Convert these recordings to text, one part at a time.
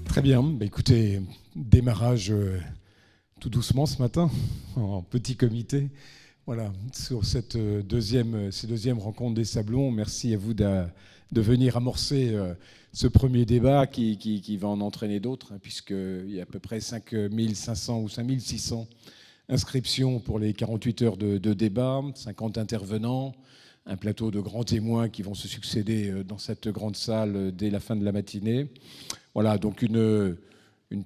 Très bien. Bah, écoutez, démarrage tout doucement ce matin, en petit comité. Voilà, sur ces deuxièmes rencontres des Sablons. Merci à vous de venir amorcer ce premier débat qui va en entraîner d'autres, hein, puisqu'il y a à peu près 5500 ou 5600 inscriptions pour les 48 heures de débat, 50 intervenants, un plateau de grands témoins qui vont se succéder dans cette grande salle dès la fin de la matinée. Voilà, donc une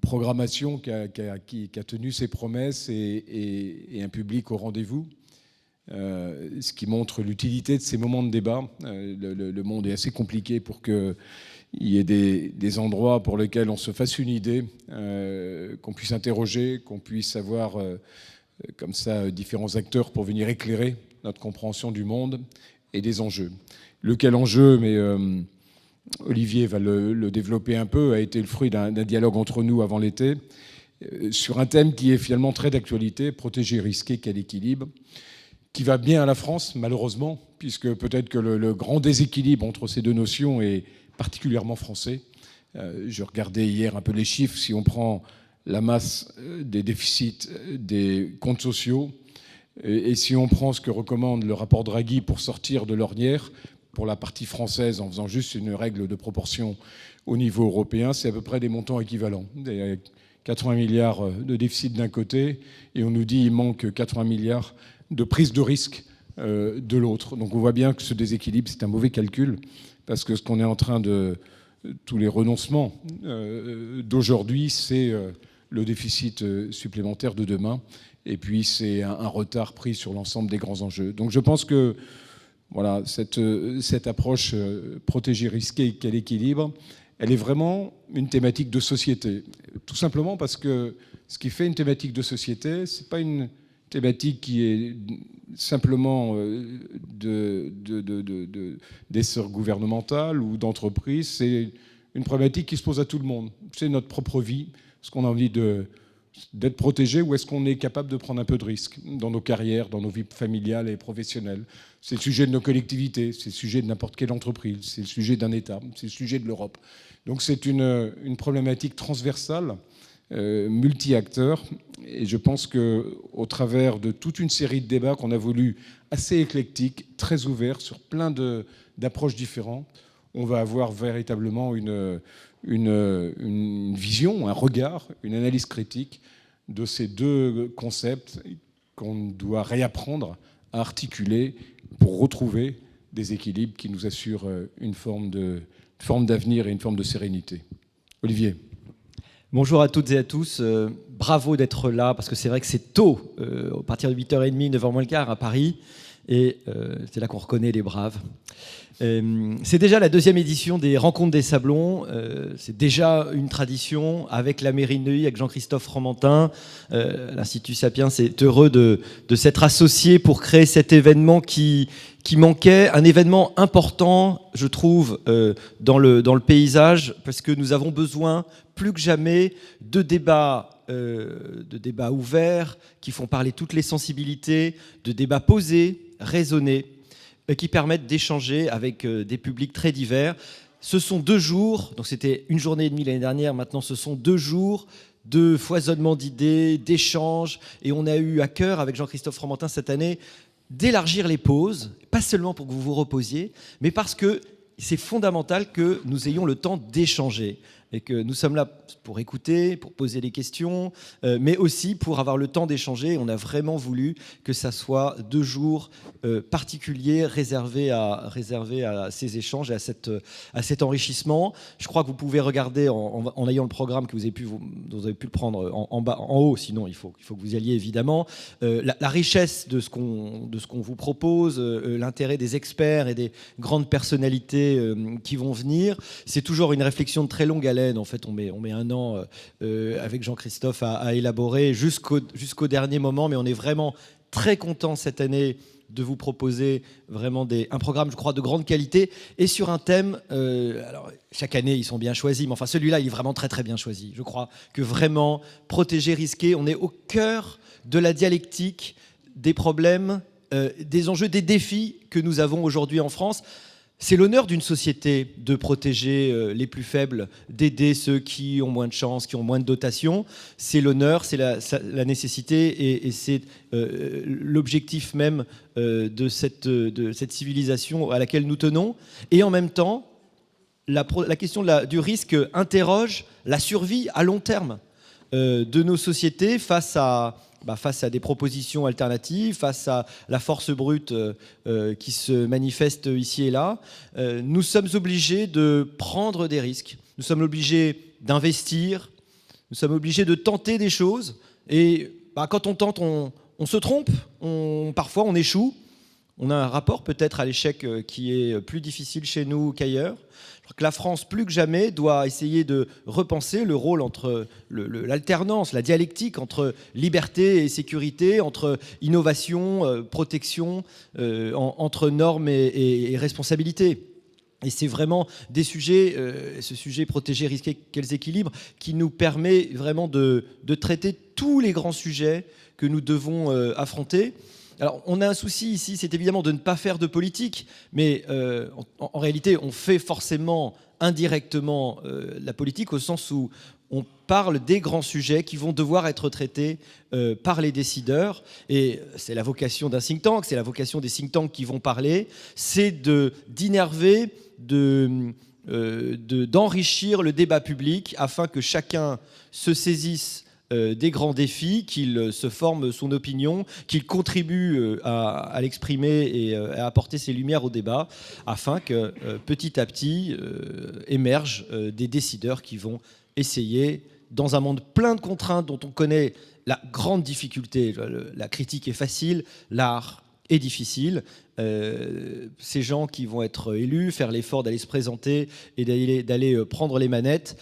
programmation qui a tenu ses promesses et un public au rendez-vous, ce qui montre l'utilité de ces moments de débat. Le monde est assez compliqué pour qu'il y ait des endroits pour lesquels on se fasse une idée, qu'on puisse interroger, qu'on puisse avoir comme ça différents acteurs pour venir éclairer notre compréhension du monde et des enjeux. Lequel enjeu, mais Olivier va le développer un peu, a été le fruit d'un dialogue entre nous avant l'été, sur un thème qui est finalement très d'actualité, protéger, risquer, quel équilibre, qui va bien à la France, malheureusement, puisque peut-être que le grand déséquilibre entre ces deux notions est particulièrement français. Je regardais hier un peu les chiffres. Si on prend la masse des déficits des comptes sociaux, et si on prend ce que recommande le rapport Draghi pour sortir de l'ornière, pour la partie française, en faisant juste une règle de proportion au niveau européen, c'est à peu près des montants équivalents. 80 milliards de déficit d'un côté, et on nous dit qu'il manque 80 milliards de prise de risque de l'autre. Donc on voit bien que ce déséquilibre, c'est un mauvais calcul, parce que ce qu'on est en train de... Tous les renoncements d'aujourd'hui, c'est le déficit supplémentaire de demain, et puis c'est un retard pris sur l'ensemble des grands enjeux. Donc je pense que voilà, cette approche protégée, risquée, quel équilibre, elle est vraiment une thématique de société. Tout simplement parce que ce qui fait une thématique de société, ce n'est pas une thématique qui est simplement d'essor gouvernemental ou d'entreprise, c'est une problématique qui se pose à tout le monde. C'est notre propre vie, ce qu'on a envie d'être protégé, ou est-ce qu'on est capable de prendre un peu de risque dans nos carrières, dans nos vies familiales et professionnelles. C'est le sujet de nos collectivités, c'est le sujet de n'importe quelle entreprise, c'est le sujet d'un État, c'est le sujet de l'Europe. Donc c'est une problématique transversale, multi-acteurs, et je pense qu'au travers de toute une série de débats qu'on a voulu assez éclectiques, très ouverts, sur plein d'approches différentes, on va avoir véritablement une vision, un regard, une analyse critique de ces deux concepts qu'on doit réapprendre à articuler pour retrouver des équilibres qui nous assurent une forme d'avenir et une forme de sérénité. Olivier. Bonjour à toutes et à tous. Bravo d'être là, parce que c'est vrai que c'est tôt, à partir de 8h30, 9h moins le quart à Paris, et c'est là qu'on reconnaît les braves. C'est déjà la deuxième édition des Rencontres des Sablons. C'est déjà une tradition avec la mairie de Neuilly, avec Jean-Christophe Fromentin. L'Institut Sapiens est heureux de s'être associé pour créer cet événement qui manquait, un événement important, je trouve, dans le paysage, parce que nous avons besoin plus que jamais de débats ouverts qui font parler toutes les sensibilités, de débats posés, raisonnés, qui permettent d'échanger avec des publics très divers. Ce sont 2 jours, donc c'était 1 journée et demie l'année dernière, maintenant ce sont 2 jours de foisonnement d'idées, d'échanges, et on a eu à cœur, avec Jean-Christophe Fromentin cette année, d'élargir les pauses, pas seulement pour que vous vous reposiez, mais parce que c'est fondamental que nous ayons le temps d'échanger, et que nous sommes là pour écouter, pour poser des questions, mais aussi pour avoir le temps d'échanger. On a vraiment voulu que ça soit 2 jours particuliers réservés à ces échanges et à cet enrichissement. Je crois que vous pouvez regarder en ayant le programme que vous avez pu le prendre en bas, en haut, sinon il faut que vous y alliez évidemment. La richesse de ce qu'on vous propose, l'intérêt des experts et des grandes personnalités qui vont venir. C'est toujours une réflexion de très longue haleine. En fait, on met 1 an avec Jean-Christophe à élaborer jusqu'au dernier moment, mais on est vraiment très content cette année de vous proposer vraiment un programme, je crois, de grande qualité, et sur un thème, alors chaque année ils sont bien choisis, mais enfin celui-là il est vraiment très très bien choisi. Je crois que vraiment, protéger, risquer, on est au cœur de la dialectique des problèmes, des enjeux, des défis que nous avons aujourd'hui en France. C'est l'honneur d'une société de protéger les plus faibles, d'aider ceux qui ont moins de chance, qui ont moins de dotation. C'est l'honneur, c'est la nécessité et c'est l'objectif même de cette civilisation à laquelle nous tenons. Et en même temps, la question du risque interroge la survie à long terme de nos sociétés face à des propositions alternatives, face à la force brute qui se manifeste ici et là. Nous sommes obligés de prendre des risques, nous sommes obligés d'investir, nous sommes obligés de tenter des choses. Et quand on tente, on se trompe, parfois on échoue. On a un rapport peut-être à l'échec qui est plus difficile chez nous qu'ailleurs. Je crois que la France, plus que jamais, doit essayer de repenser le rôle entre l'alternance, la dialectique entre liberté et sécurité, entre innovation, protection, entre normes et responsabilité. Et c'est vraiment des sujets, ce sujet protéger, risquer, quels équilibres, qui nous permet vraiment de traiter tous les grands sujets que nous devons affronter. Alors, on a un souci ici, c'est évidemment de ne pas faire de politique, mais en réalité, on fait forcément indirectement la politique au sens où on parle des grands sujets qui vont devoir être traités par les décideurs. Et c'est la vocation d'un think tank, c'est la vocation des think tanks qui vont parler, c'est d'innerver, d'enrichir le débat public afin que chacun se saisisse des grands défis, qu'il se forme son opinion, qu'il contribue à l'exprimer et à apporter ses lumières au débat, afin que petit à petit émergent des décideurs qui vont essayer, dans un monde plein de contraintes dont on connaît la grande difficulté, la critique est facile, l'art est difficile, ces gens qui vont être élus, faire l'effort d'aller se présenter et d'aller prendre les manettes,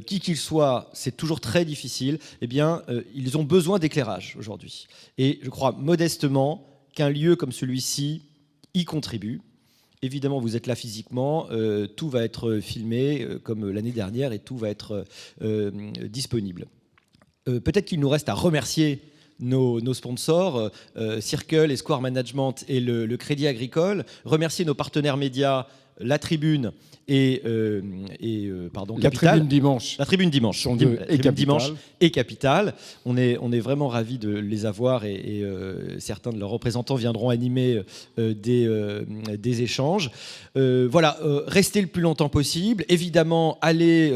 qui qu'ils soient, c'est toujours très difficile, eh bien, ils ont besoin d'éclairage aujourd'hui. Et je crois modestement qu'un lieu comme celui-ci y contribue. Évidemment, vous êtes là physiquement, tout va être filmé comme l'année dernière et tout va être disponible. Peut-être qu'il nous reste à remercier nos sponsors, Circle, Square Management et le Crédit Agricole, remercier nos partenaires médias, La Tribune et Capital. La Tribune Dimanche. La Tribune Dimanche. Dimanche et Capital. On est vraiment ravis de les avoir et certains de leurs représentants viendront animer des échanges. Restez le plus longtemps possible. Évidemment, allez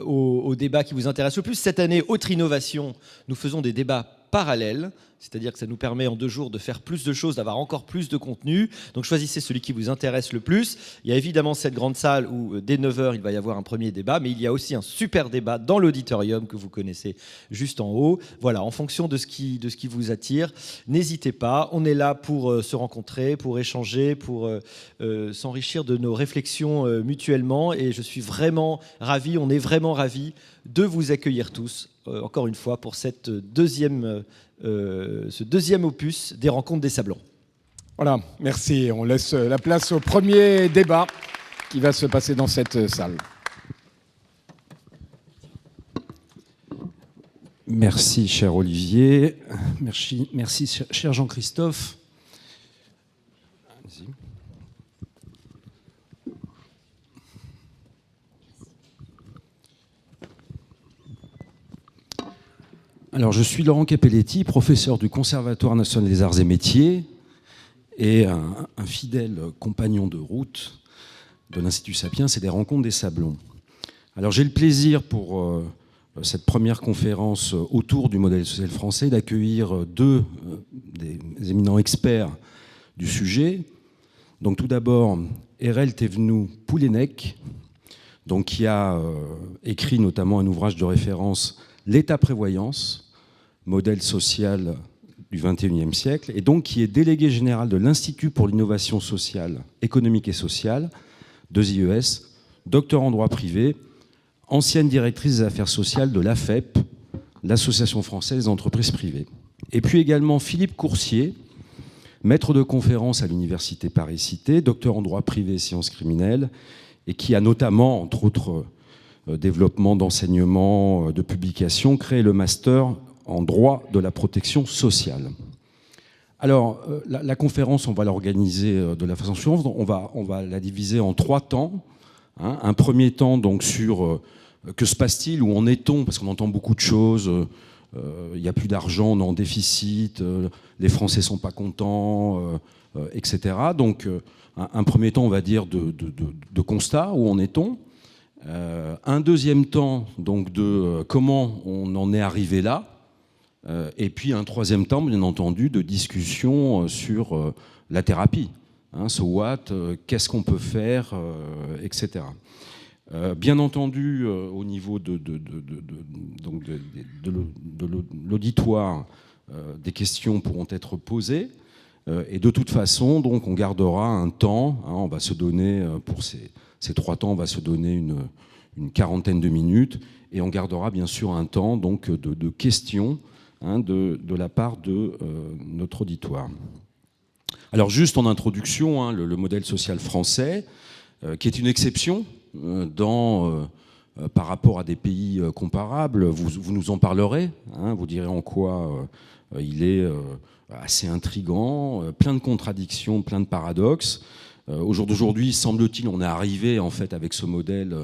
au débat qui vous intéresse le plus. Cette année, Autre Innovation, nous faisons des débats parallèles, c'est-à-dire que ça nous permet en 2 jours de faire plus de choses, d'avoir encore plus de contenu. Donc choisissez celui qui vous intéresse le plus. Il y a évidemment cette grande salle où dès 9h il va y avoir un premier débat, mais il y a aussi un super débat dans l'auditorium que vous connaissez juste en haut. Voilà, en fonction de ce qui vous attire, n'hésitez pas. On est là pour se rencontrer, pour échanger, pour s'enrichir de nos réflexions mutuellement. Et je suis vraiment ravi, on est vraiment ravis de vous accueillir tous, encore une fois, pour ce deuxième opus des Rencontres des Sablons. Voilà, merci. On laisse la place au premier débat qui va se passer dans cette salle. Merci, cher Olivier. Merci cher Jean-Christophe. Allez-y. Alors, je suis Laurent Capelletti, professeur du Conservatoire national des arts et métiers et un fidèle compagnon de route de l'Institut Sapiens et des Rencontres des Sablons. Alors, j'ai le plaisir pour cette première conférence autour du modèle social français d'accueillir 2 des éminents experts du sujet. Donc, tout d'abord, Erel Thévenoud Poulenec, qui a écrit notamment un ouvrage de référence, L'État-prévoyance, modèle social du XXIe siècle, et donc qui est délégué général de l'Institut pour l'innovation sociale, économique et sociale, 2 IES, docteur en droit privé, ancienne directrice des affaires sociales de l'AFEP, l'Association française des entreprises privées. Et puis également Philippe Coursier, maître de conférence à l'Université Paris-Cité, docteur en droit privé et sciences criminelles, et qui a notamment, entre autres développement d'enseignement, de publication, créé le master en droit de la protection sociale. Alors, la conférence, on va l'organiser de la façon suivante. On va la diviser en 3 temps. Hein. Un premier temps donc sur que se passe-t-il, où en est-on, parce qu'on entend beaucoup de choses. Il n'y a plus d'argent, on est en déficit, les Français ne sont pas contents, etc. Donc, un premier temps, on va dire, de constat, où en est-on. Un deuxième temps, donc, de comment on en est arrivé là. Et puis un troisième temps, bien entendu, de discussion sur la thérapie. Hein, so what, qu'est-ce qu'on peut faire, etc. Bien entendu, au niveau de l'auditoire, des questions pourront être posées. Et de toute façon, donc, on gardera un temps. Hein, on va se donner, pour ces 3 temps, on va se donner une quarantaine de minutes. Et on gardera bien sûr un temps donc, de questions, hein, de la part de notre auditoire. Alors juste en introduction, hein, le modèle social français, qui est une exception par rapport à des pays comparables, vous nous en parlerez, hein, vous direz en quoi il est assez intriguant, plein de contradictions, plein de paradoxes. Au jour d'aujourd'hui, semble-t-il, on est arrivé en fait avec ce modèle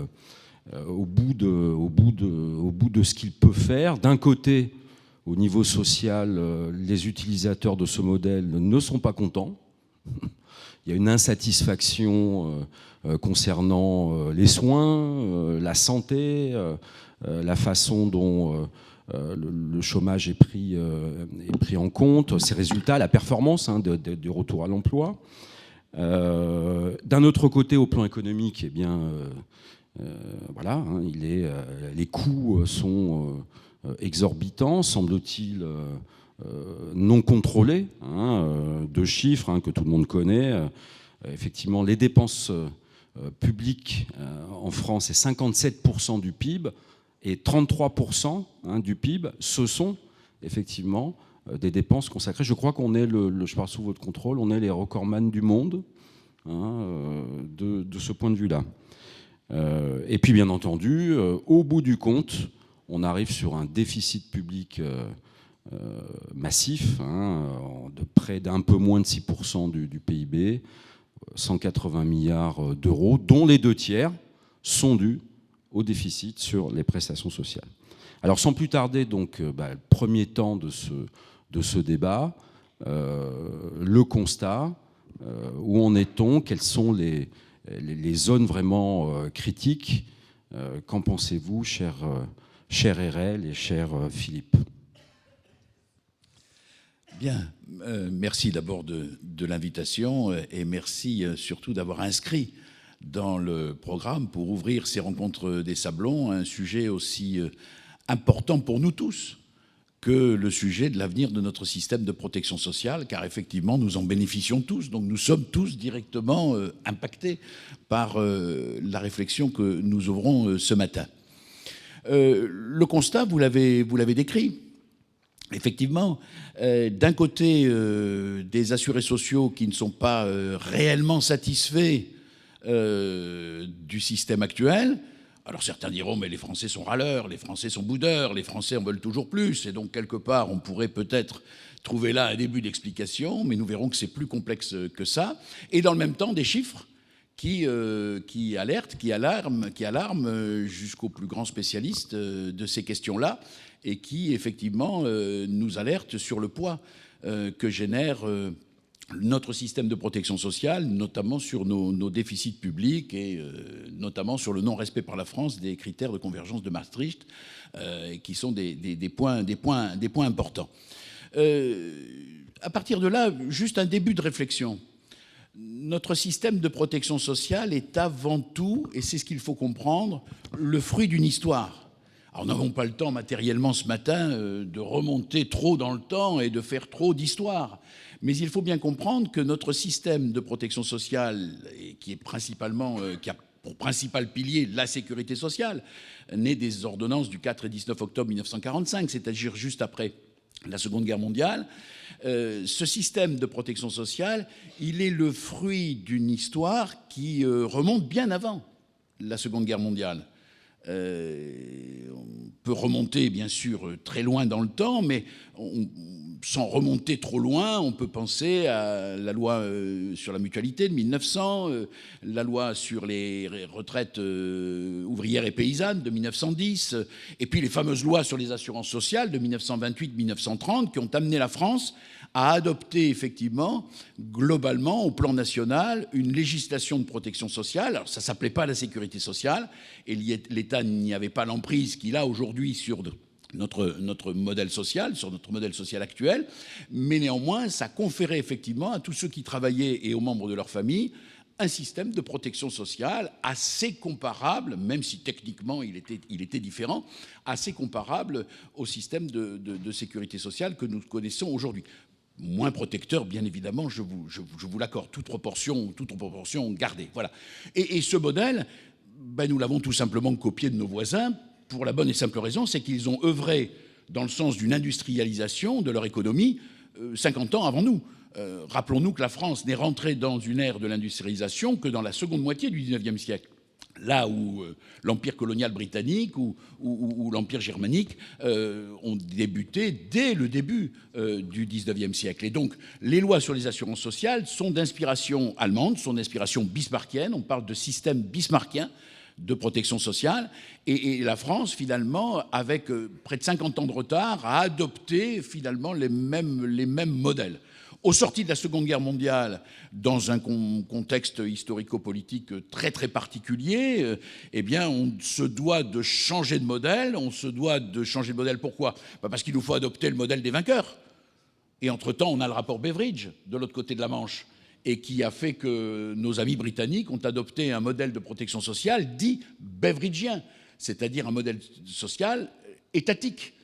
au bout de ce qu'il peut faire. D'un côté, au niveau social, les utilisateurs de ce modèle ne sont pas contents. Il y a une insatisfaction concernant les soins, la santé, la façon dont le chômage est pris en compte, ses résultats, la performance, hein, du retour à l'emploi. D'un autre côté, au plan économique, eh bien, voilà, hein, les coûts sont exorbitants, semble-t-il non contrôlés, hein, de chiffres, hein, que tout le monde connaît. Effectivement, les dépenses publiques en France, c'est 57% du PIB, et 33%, hein, du PIB, ce sont effectivement des dépenses consacrées. Je crois qu'on est, je parle sous votre contrôle, on est les recordman du monde, hein, de ce point de vue-là. Et puis, bien entendu, au bout du compte, on arrive sur un déficit public massif, hein, de près d'un peu moins de 6% du PIB, 180 milliards d'euros, dont les 2 tiers sont dus au déficit sur les prestations sociales. Alors, sans plus tarder, donc, le premier temps de ce débat, le constat, où en est-on, quelles sont les zones vraiment critiques. Qu'en pensez-vous, cher RL et cher Philippe? Bien, merci d'abord de l'invitation et merci surtout d'avoir inscrit dans le programme pour ouvrir ces rencontres des Sablons un sujet aussi important pour nous tous que le sujet de l'avenir de notre système de protection sociale, car effectivement nous en bénéficions tous, donc nous sommes tous directement impactés par la réflexion que nous ouvrons ce matin. Le constat, vous l'avez décrit. Effectivement, d'un côté, des assurés sociaux qui ne sont pas réellement satisfaits du système actuel. Alors certains diront, mais les Français sont râleurs, les Français sont boudeurs, les Français en veulent toujours plus, et donc quelque part, on pourrait peut-être trouver là un début d'explication, mais nous verrons que c'est plus complexe que ça. Et dans le même temps, des chiffres qui alertent, qui alarment jusqu'aux plus grands spécialistes de ces questions-là, et qui, effectivement, nous alertent sur le poids que génère notre système de protection sociale, notamment sur nos déficits publics et notamment sur le non-respect par la France des critères de convergence de Maastricht, qui sont des points importants. À partir de là, juste un début de réflexion. Notre système de protection sociale est avant tout, et c'est ce qu'il faut comprendre, le fruit d'une histoire. Alors, nous n'avons pas le temps matériellement ce matin de remonter trop dans le temps et de faire trop d'histoire. Mais il faut bien comprendre que notre système de protection sociale, qui est principalement, qui a pour principal pilier la sécurité sociale, né des ordonnances du 4 et 19 octobre 1945, c'est-à-dire juste après la Seconde Guerre mondiale, ce système de protection sociale, il est le fruit d'une histoire qui remonte bien avant la Seconde Guerre mondiale. On peut remonter, bien sûr, très loin dans le temps, mais sans remonter trop loin, on peut penser à la loi sur la mutualité de 1900, la loi sur les retraites ouvrières et paysannes de 1910, et puis les fameuses lois sur les assurances sociales de 1928-1930 qui ont amené la France à adopter effectivement, globalement, au plan national, une législation de protection sociale. Alors ça ne s'appelait pas la sécurité sociale, et l'État n'y avait pas l'emprise qu'il a aujourd'hui sur notre modèle social, sur notre modèle social actuel, mais néanmoins, ça conférait effectivement à tous ceux qui travaillaient et aux membres de leur famille un système de protection sociale assez comparable, même si techniquement il était différent, assez comparable au système de sécurité sociale que nous connaissons aujourd'hui. Moins protecteur, bien évidemment, je vous l'accorde, toute proportion gardée. Voilà. Et ce modèle, ben, nous l'avons tout simplement copié de nos voisins, pour la bonne et simple raison, c'est qu'ils ont œuvré dans le sens d'une industrialisation de leur économie 50 ans avant nous. Rappelons-nous que la France n'est rentrée dans une ère de l'industrialisation que dans la seconde moitié du XIXe siècle. Là où l'Empire colonial britannique ou l'Empire germanique ont débuté dès le début du XIXe siècle. Et donc, les lois sur les assurances sociales sont d'inspiration allemande, sont d'inspiration bismarckienne. On parle de système bismarckien de protection sociale. Et la France, finalement, avec près de 50 ans de retard, a adopté finalement les mêmes modèles. Au sorti de la Seconde Guerre mondiale, dans un contexte historico-politique très très particulier, eh bien, on se doit de changer de modèle. On se doit de changer de modèle. Pourquoi ? Parce qu'il nous faut adopter le modèle des vainqueurs. Et entre-temps, on a le rapport Beveridge de l'autre côté de la Manche, et qui a fait que nos amis britanniques ont adopté un modèle de protection sociale dit beveridgien, c'est-à-dire un modèle social étatique,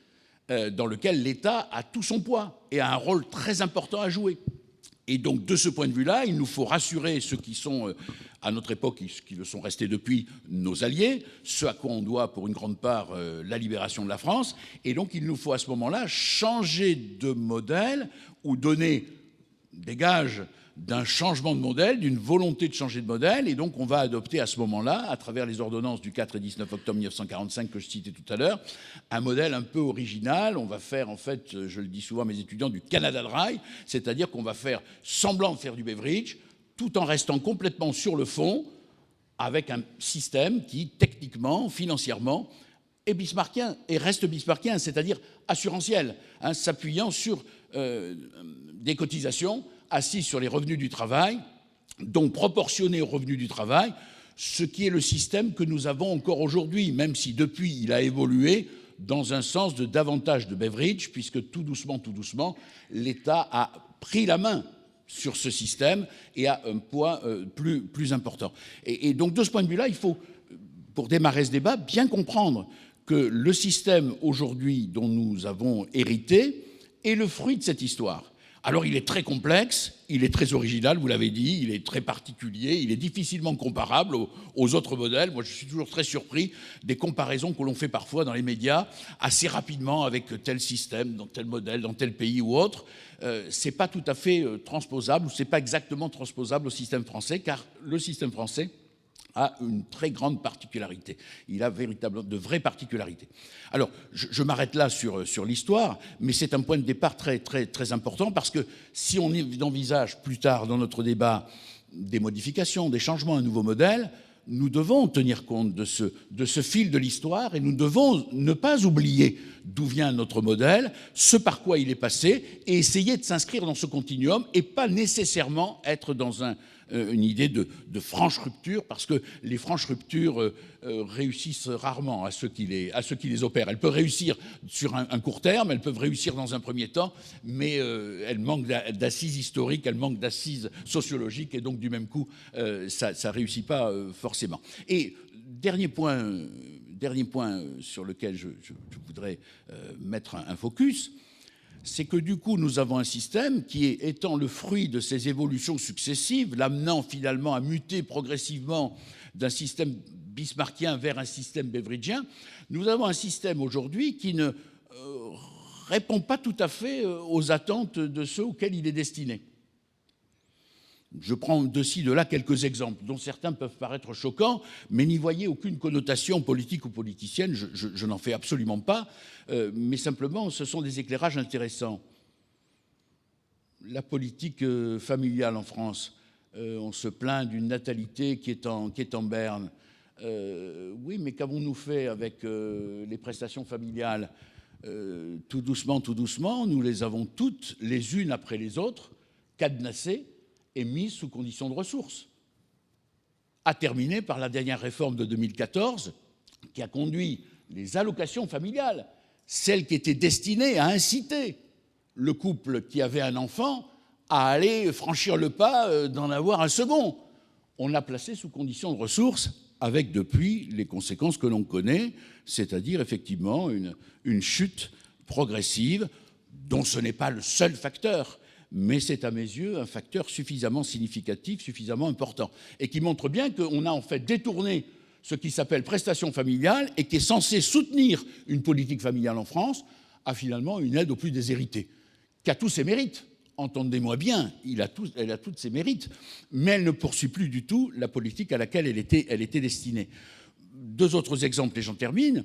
dans lequel l'État a tout son poids et a un rôle très important à jouer. Et donc, de ce point de vue-là, il nous faut rassurer ceux qui sont, à notre époque, qui le sont restés depuis, nos alliés, ceux à quoi on doit, pour une grande part, la libération de la France. Et donc, il nous faut, à ce moment-là, changer de modèle ou donner des gages d'un changement de modèle, d'une volonté de changer de modèle, et donc on va adopter à ce moment-là, à travers les ordonnances du 4 et 19 octobre 1945 que je citais tout à l'heure, un modèle un peu original. On va faire, en fait, je le dis souvent à mes étudiants, du Canada Dry, c'est-à-dire qu'on va faire semblant de faire du Beveridge, tout en restant complètement sur le fond, avec un système qui, techniquement, financièrement, est bismarckien, et reste bismarckien, c'est-à-dire assurantiel, s'appuyant sur des cotisations assis sur les revenus du travail, donc proportionné aux revenus du travail, ce qui est le système que nous avons encore aujourd'hui, même si depuis il a évolué dans un sens de davantage de Beveridge, puisque tout doucement, l'État a pris la main sur ce système et a un poids plus important. Et donc de ce point de vue-là, il faut, pour démarrer ce débat, bien comprendre que le système aujourd'hui dont nous avons hérité est le fruit de cette histoire. Alors il est très complexe, il est très original, vous l'avez dit, il est très particulier, il est difficilement comparable aux autres modèles. Moi je suis toujours très surpris des comparaisons que l'on fait parfois dans les médias assez rapidement avec tel système, dans tel modèle, dans tel pays ou autre. C'est pas tout à fait transposable, ou c'est pas exactement transposable au système français, car le système français a une très grande particularité. Il a véritablement de vraies particularités. Alors, je m'arrête là sur l'histoire, mais c'est un point de départ très, très, très important, parce que si on envisage plus tard dans notre débat des modifications, des changements, un nouveau modèle, nous devons tenir compte de ce fil de l'histoire, et nous devons ne pas oublier d'où vient notre modèle, ce par quoi il est passé, et essayer de s'inscrire dans ce continuum, et pas nécessairement être dans une idée de franche rupture, parce que les franches ruptures réussissent rarement à ceux qui les opèrent. Elles peuvent réussir sur un court terme, elles peuvent réussir dans un premier temps, mais elles manquent d'assises historiques, elles manquent d'assises sociologiques, et donc du même coup, ça ne réussit pas forcément. Et dernier point sur lequel je voudrais mettre un focus, c'est que du coup, nous avons un système qui, étant le fruit de ces évolutions successives, l'amenant finalement à muter progressivement d'un système bismarckien vers un système beveridgien, nous avons un système aujourd'hui qui ne répond pas tout à fait aux attentes de ceux auxquels il est destiné. Je prends de ci, de là quelques exemples, dont certains peuvent paraître choquants, mais n'y voyez aucune connotation politique ou politicienne, je n'en fais absolument pas, mais simplement ce sont des éclairages intéressants. La politique familiale en France, on se plaint d'une natalité qui est en berne. Oui, mais qu'avons-nous fait avec les prestations familiales? Tout doucement, nous les avons toutes, les unes après les autres, cadenassées et mises sous condition de ressources. À terminer par la dernière réforme de 2014, qui a conduit les allocations familiales, celles qui étaient destinées à inciter le couple qui avait un enfant à aller franchir le pas d'en avoir un second. On l'a placé sous condition de ressources, avec depuis les conséquences que l'on connaît, c'est-à-dire effectivement une chute progressive, dont ce n'est pas le seul facteur, mais c'est à mes yeux un facteur suffisamment significatif, suffisamment important, et qui montre bien qu'on a en fait détourné ce qui s'appelle prestation familiale et qui est censé soutenir une politique familiale en France, à finalement une aide aux plus déshérités, qui a tous ses mérites. Entendez-moi bien, elle a tous ses mérites, mais elle ne poursuit plus du tout la politique à laquelle elle était destinée. Deux autres exemples et j'en termine.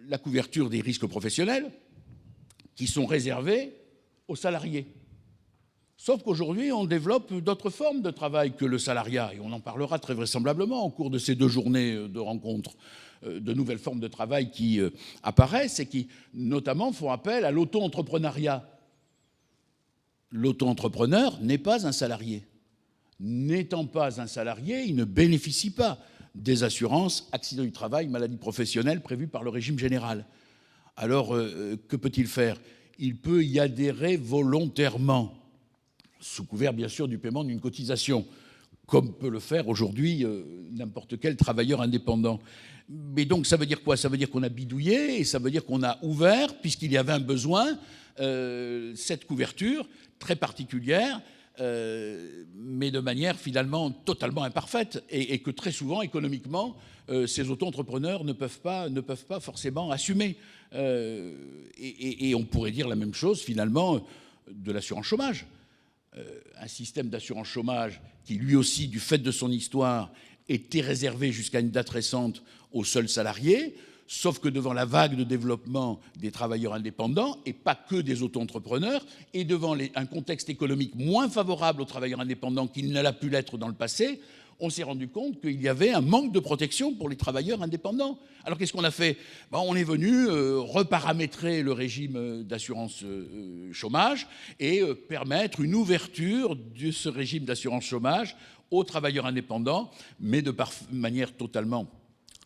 La couverture des risques professionnels qui sont réservés aux salariés. Sauf qu'aujourd'hui, on développe d'autres formes de travail que le salariat, et on en parlera très vraisemblablement au cours de ces 2 journées de rencontres, de nouvelles formes de travail qui apparaissent et qui, notamment, font appel à l'auto-entrepreneuriat. L'auto-entrepreneur n'est pas un salarié. N'étant pas un salarié, il ne bénéficie pas des assurances accident du travail, maladie professionnelle prévues par le régime général. Alors, que peut-il faire? Il peut y adhérer volontairement, sous couvert bien sûr du paiement d'une cotisation, comme peut le faire aujourd'hui n'importe quel travailleur indépendant. Mais donc ça veut dire quoi? Ça veut dire qu'on a bidouillé et ça veut dire qu'on a ouvert, puisqu'il y avait un besoin, cette couverture très particulière, mais de manière finalement totalement imparfaite, et que très souvent économiquement ces auto-entrepreneurs ne peuvent pas forcément assumer. Et on pourrait dire la même chose finalement de l'assurance chômage. Un système d'assurance chômage qui lui aussi, du fait de son histoire, était réservé jusqu'à une date récente aux seuls salariés, sauf que devant la vague de développement des travailleurs indépendants, et pas que des auto-entrepreneurs, et devant un contexte économique moins favorable aux travailleurs indépendants qu'il ne l'a pu l'être dans le passé, on s'est rendu compte qu'il y avait un manque de protection pour les travailleurs indépendants. Alors qu'est-ce qu'on a fait? On est venu reparamétrer le régime d'assurance chômage et permettre une ouverture de ce régime d'assurance chômage aux travailleurs indépendants, mais de manière totalement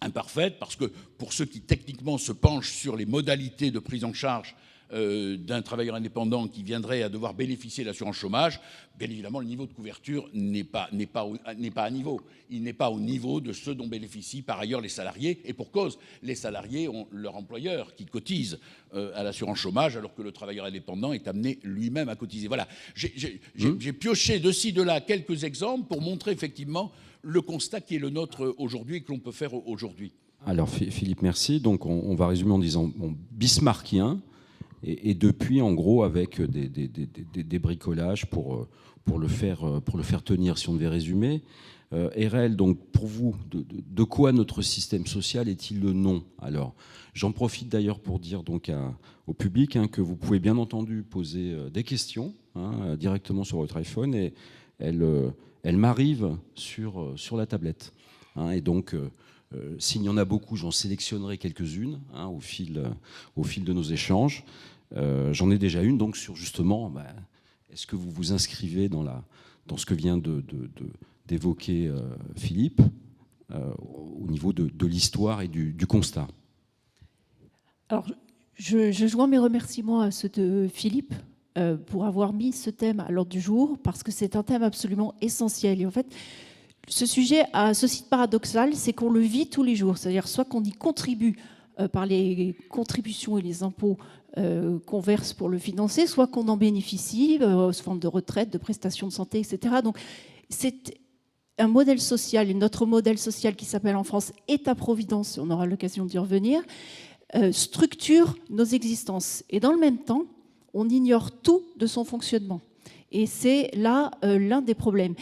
imparfaite, parce que pour ceux qui techniquement se penchent sur les modalités de prise en charge d'un travailleur indépendant qui viendrait à devoir bénéficier de l'assurance chômage, bien évidemment, le niveau de couverture n'est pas à niveau. Il n'est pas au niveau de ceux dont bénéficient par ailleurs les salariés. Et pour cause, les salariés ont leur employeur qui cotise à l'assurance chômage, alors que le travailleur indépendant est amené lui-même à cotiser. Voilà, j'ai pioché de ci, de là quelques exemples pour montrer effectivement le constat qui est le nôtre aujourd'hui et que l'on peut faire aujourd'hui. Alors Philippe, merci. Donc on va résumer en disant bismarckien, et depuis, en gros, avec des bricolages pour le faire tenir, si on devait résumer. RL, donc pour vous, de quoi notre système social est-il le nom? Alors, j'en profite d'ailleurs pour dire donc au public que vous pouvez bien entendu poser des questions directement sur votre iPhone, et elles m'arrivent sur la tablette. Et donc, s'il y en a beaucoup, j'en sélectionnerai quelques-unes au fil de nos échanges. J'en ai déjà une donc sur justement, est-ce que vous vous inscrivez dans ce que vient d'évoquer Philippe au niveau de l'histoire et du constat? Alors, je joins mes remerciements à ceux de Philippe pour avoir mis ce thème à l'ordre du jour, parce que c'est un thème absolument essentiel. Et en fait, ce sujet a ce site paradoxal, c'est qu'on le vit tous les jours. C'est-à-dire soit qu'on y contribue par les contributions et les impôts qu'on verse pour le financer, soit qu'on en bénéficie sous forme de retraite, de prestations de santé, etc. Donc c'est un modèle social, et notre modèle social qui s'appelle en France État-providence, on aura l'occasion d'y revenir, structure nos existences. Et dans le même temps, on ignore tout de son fonctionnement. Et c'est là l'un des problèmes.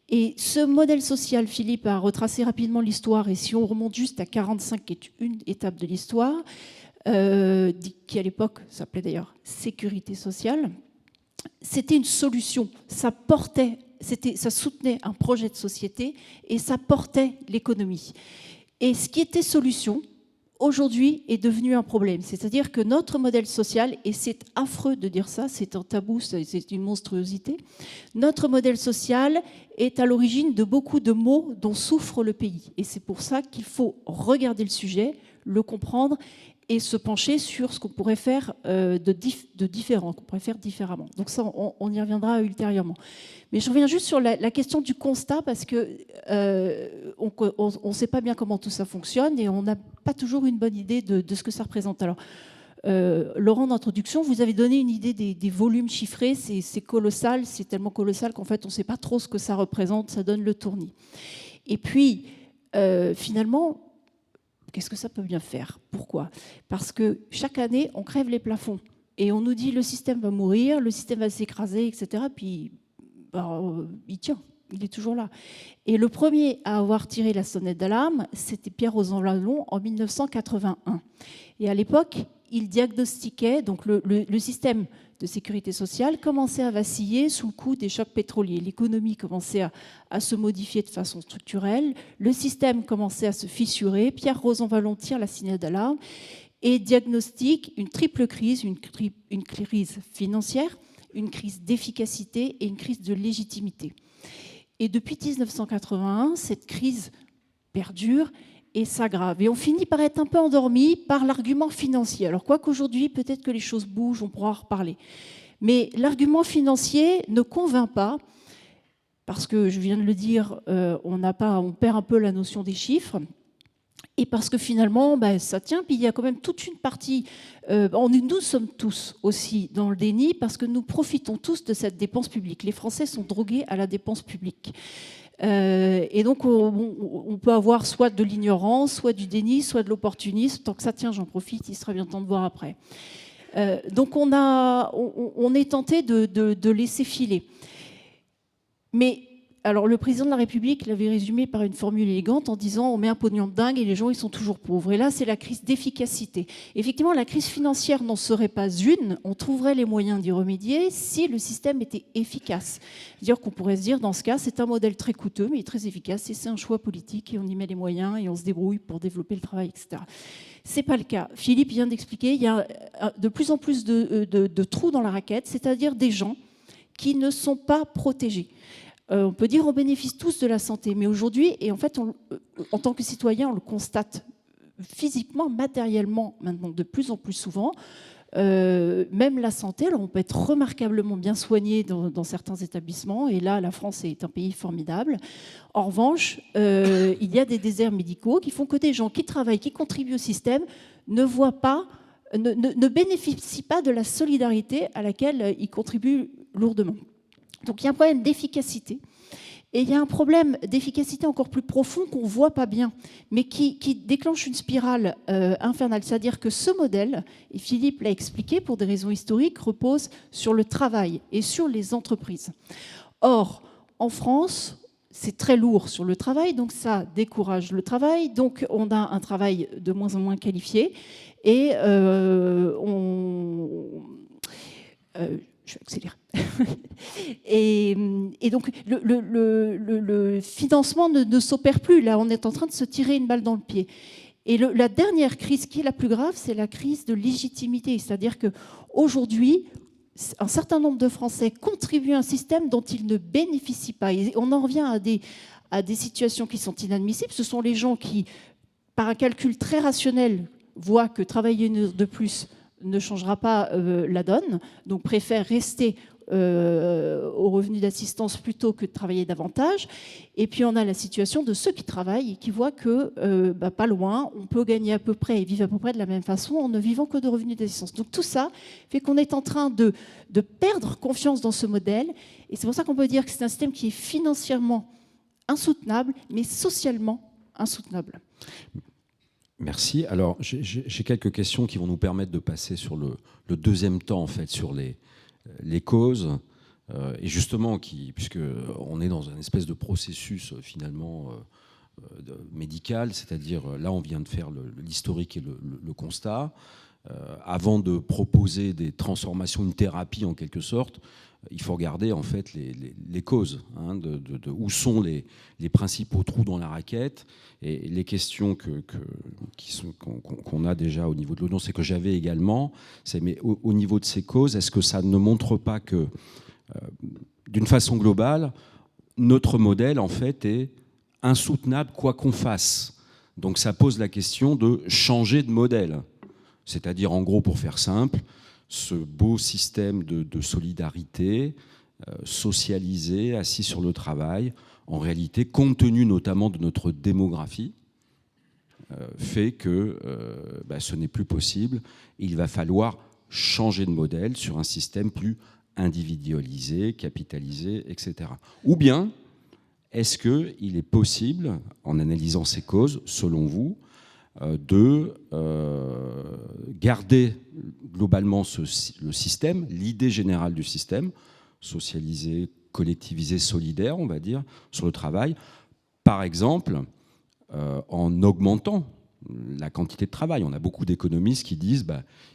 Et ce modèle social, Philippe a retracé rapidement l'histoire, et si on remonte juste à 1945, qui est une étape de l'histoire, qui à l'époque s'appelait d'ailleurs sécurité sociale, c'était une solution, ça soutenait un projet de société et ça portait l'économie. Et ce qui était solution, aujourd'hui, est devenu un problème. C'est-à-dire que notre modèle social, et c'est affreux de dire ça, c'est un tabou, c'est une monstruosité, notre modèle social est à l'origine de beaucoup de maux dont souffre le pays. Et c'est pour ça qu'il faut regarder le sujet, le comprendre et se pencher sur ce qu'on pourrait faire de différent, qu'on pourrait faire différemment. Donc ça, on y reviendra ultérieurement. Mais je reviens juste sur la question du constat, parce qu'on ne sait pas bien comment tout ça fonctionne et on n'a pas toujours une bonne idée de ce que ça représente. Alors, Laurent, d'introduction, vous avez donné une idée des volumes chiffrés, c'est colossal, c'est tellement colossal qu'en fait, on ne sait pas trop ce que ça représente, ça donne le tournis. Et puis, finalement, qu'est-ce que ça peut bien faire? Pourquoi? Parce que chaque année, on crève les plafonds. Et on nous dit le système va mourir, le système va s'écraser, etc. Puis il tient, il est toujours là. Et le premier à avoir tiré la sonnette d'alarme, c'était Pierre Rosanvallon en 1981. Et à l'époque, il diagnostiquait, donc le système de sécurité sociale commençait à vaciller sous le coup des chocs pétroliers. L'économie commençait à se modifier de façon structurelle, le système commençait à se fissurer. Pierre Rosanvallon tire la sonnette d'alarme et diagnostique une triple crise, une crise financière, une crise d'efficacité et une crise de légitimité. Et depuis 1981, cette crise perdure et s'aggrave. Et on finit par être un peu endormi par l'argument financier. Alors quoi qu'aujourd'hui, peut-être que les choses bougent, on pourra en reparler. Mais l'argument financier ne convainc pas, parce que, je viens de le dire, on perd un peu la notion des chiffres, et parce que finalement, ça tient. Puis il y a quand même toute une partie, nous sommes tous aussi dans le déni, parce que nous profitons tous de cette dépense publique. Les Français sont drogués à la dépense publique. Et donc, on peut avoir soit de l'ignorance, soit du déni, soit de l'opportunisme. Tant que ça tient, j'en profite, il sera bien temps de voir après. Donc, on est tenté de laisser filer. Mais, alors, le président de la République l'avait résumé par une formule élégante en disant « on met un pognon de dingue et les gens, ils sont toujours pauvres ». Et là, c'est la crise d'efficacité. Effectivement, la crise financière n'en serait pas une. On trouverait les moyens d'y remédier si le système était efficace. C'est-à-dire qu'on pourrait se dire, dans ce cas, c'est un modèle très coûteux, mais très efficace, et c'est un choix politique, et on y met les moyens, et on se débrouille pour développer le travail, etc. Ce n'est pas le cas. Philippe vient d'expliquer, il y a de plus en plus de trous dans la raquette, c'est-à-dire des gens qui ne sont pas protégés. On peut dire qu'on bénéficie tous de la santé, mais aujourd'hui, et en fait, en tant que citoyen, on le constate physiquement, matériellement, maintenant de plus en plus souvent, même la santé, alors on peut être remarquablement bien soigné dans certains établissements, et là, la France est un pays formidable. En revanche, il y a des déserts médicaux qui font que des gens qui travaillent, qui contribuent au système, ne bénéficient pas de la solidarité à laquelle ils contribuent lourdement. Donc il y a un problème d'efficacité. Et il y a un problème d'efficacité encore plus profond qu'on ne voit pas bien, mais qui déclenche une spirale infernale. C'est-à-dire que ce modèle, et Philippe l'a expliqué pour des raisons historiques, repose sur le travail et sur les entreprises. Or, en France, c'est très lourd sur le travail, donc ça décourage le travail. Donc on a un travail de moins en moins qualifié. Et je vais accélérer. Et donc, le financement ne s'opère plus. Là, on est en train de se tirer une balle dans le pied. Et la dernière crise qui est la plus grave, c'est la crise de légitimité. C'est-à-dire qu'aujourd'hui, un certain nombre de Français contribuent à un système dont ils ne bénéficient pas. Et on en revient à des situations qui sont inadmissibles. Ce sont les gens qui, par un calcul très rationnel, voient que travailler une heure de plus ne changera pas la donne, donc préfère rester au revenu d'assistance plutôt que de travailler davantage. Et puis on a la situation de ceux qui travaillent et qui voient que pas loin, on peut gagner à peu près et vivre à peu près de la même façon en ne vivant que de revenus d'assistance. Donc tout ça fait qu'on est en train de perdre confiance dans ce modèle, et c'est pour ça qu'on peut dire que c'est un système qui est financièrement insoutenable, mais socialement insoutenable. Merci. Alors, j'ai quelques questions qui vont nous permettre de passer sur le deuxième temps, en fait, sur les causes, et justement, puisqu'on est dans un espèce de processus finalement médical, c'est-à-dire là on vient de faire l'historique et le constat, avant de proposer des transformations, une thérapie en quelque sorte, il faut regarder en fait les causes, hein, de où sont les principaux trous dans la raquette. Et les questions qu'on a déjà au niveau de l'audience et que j'avais également, c'est mais au niveau de ces causes, est-ce que ça ne montre pas que, d'une façon globale, notre modèle en fait est insoutenable quoi qu'on fasse. Donc ça pose la question de changer de modèle. C'est-à-dire, en gros, pour faire simple, ce beau système de solidarité socialisé, assis sur le travail, en réalité, compte tenu notamment de notre démographie, fait que ce n'est plus possible. Il va falloir changer de modèle sur un système plus individualisé, capitalisé, etc. Ou bien, est-ce qu'il est possible, en analysant ces causes, selon vous, de garder globalement le système, l'idée générale du système, socialisé, collectivisé, solidaire, on va dire, sur le travail, par exemple, en augmentant la quantité de travail. On a beaucoup d'économistes qui disent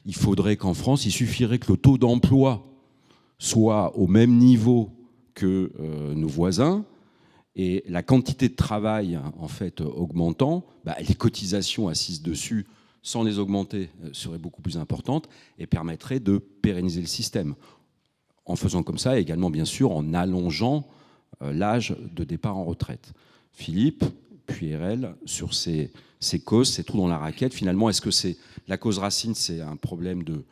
il faudrait qu'en France, il suffirait que le taux d'emploi soit au même niveau que nos voisins, et la quantité de travail en fait augmentant, les cotisations assises dessus, sans les augmenter, seraient beaucoup plus importantes et permettraient de pérenniser le système. En faisant comme ça, et également bien sûr en allongeant l'âge de départ en retraite. Philippe, puis RL, sur ces causes, ces trous dans la raquette, finalement, est-ce que la cause racine, c'est un problème de,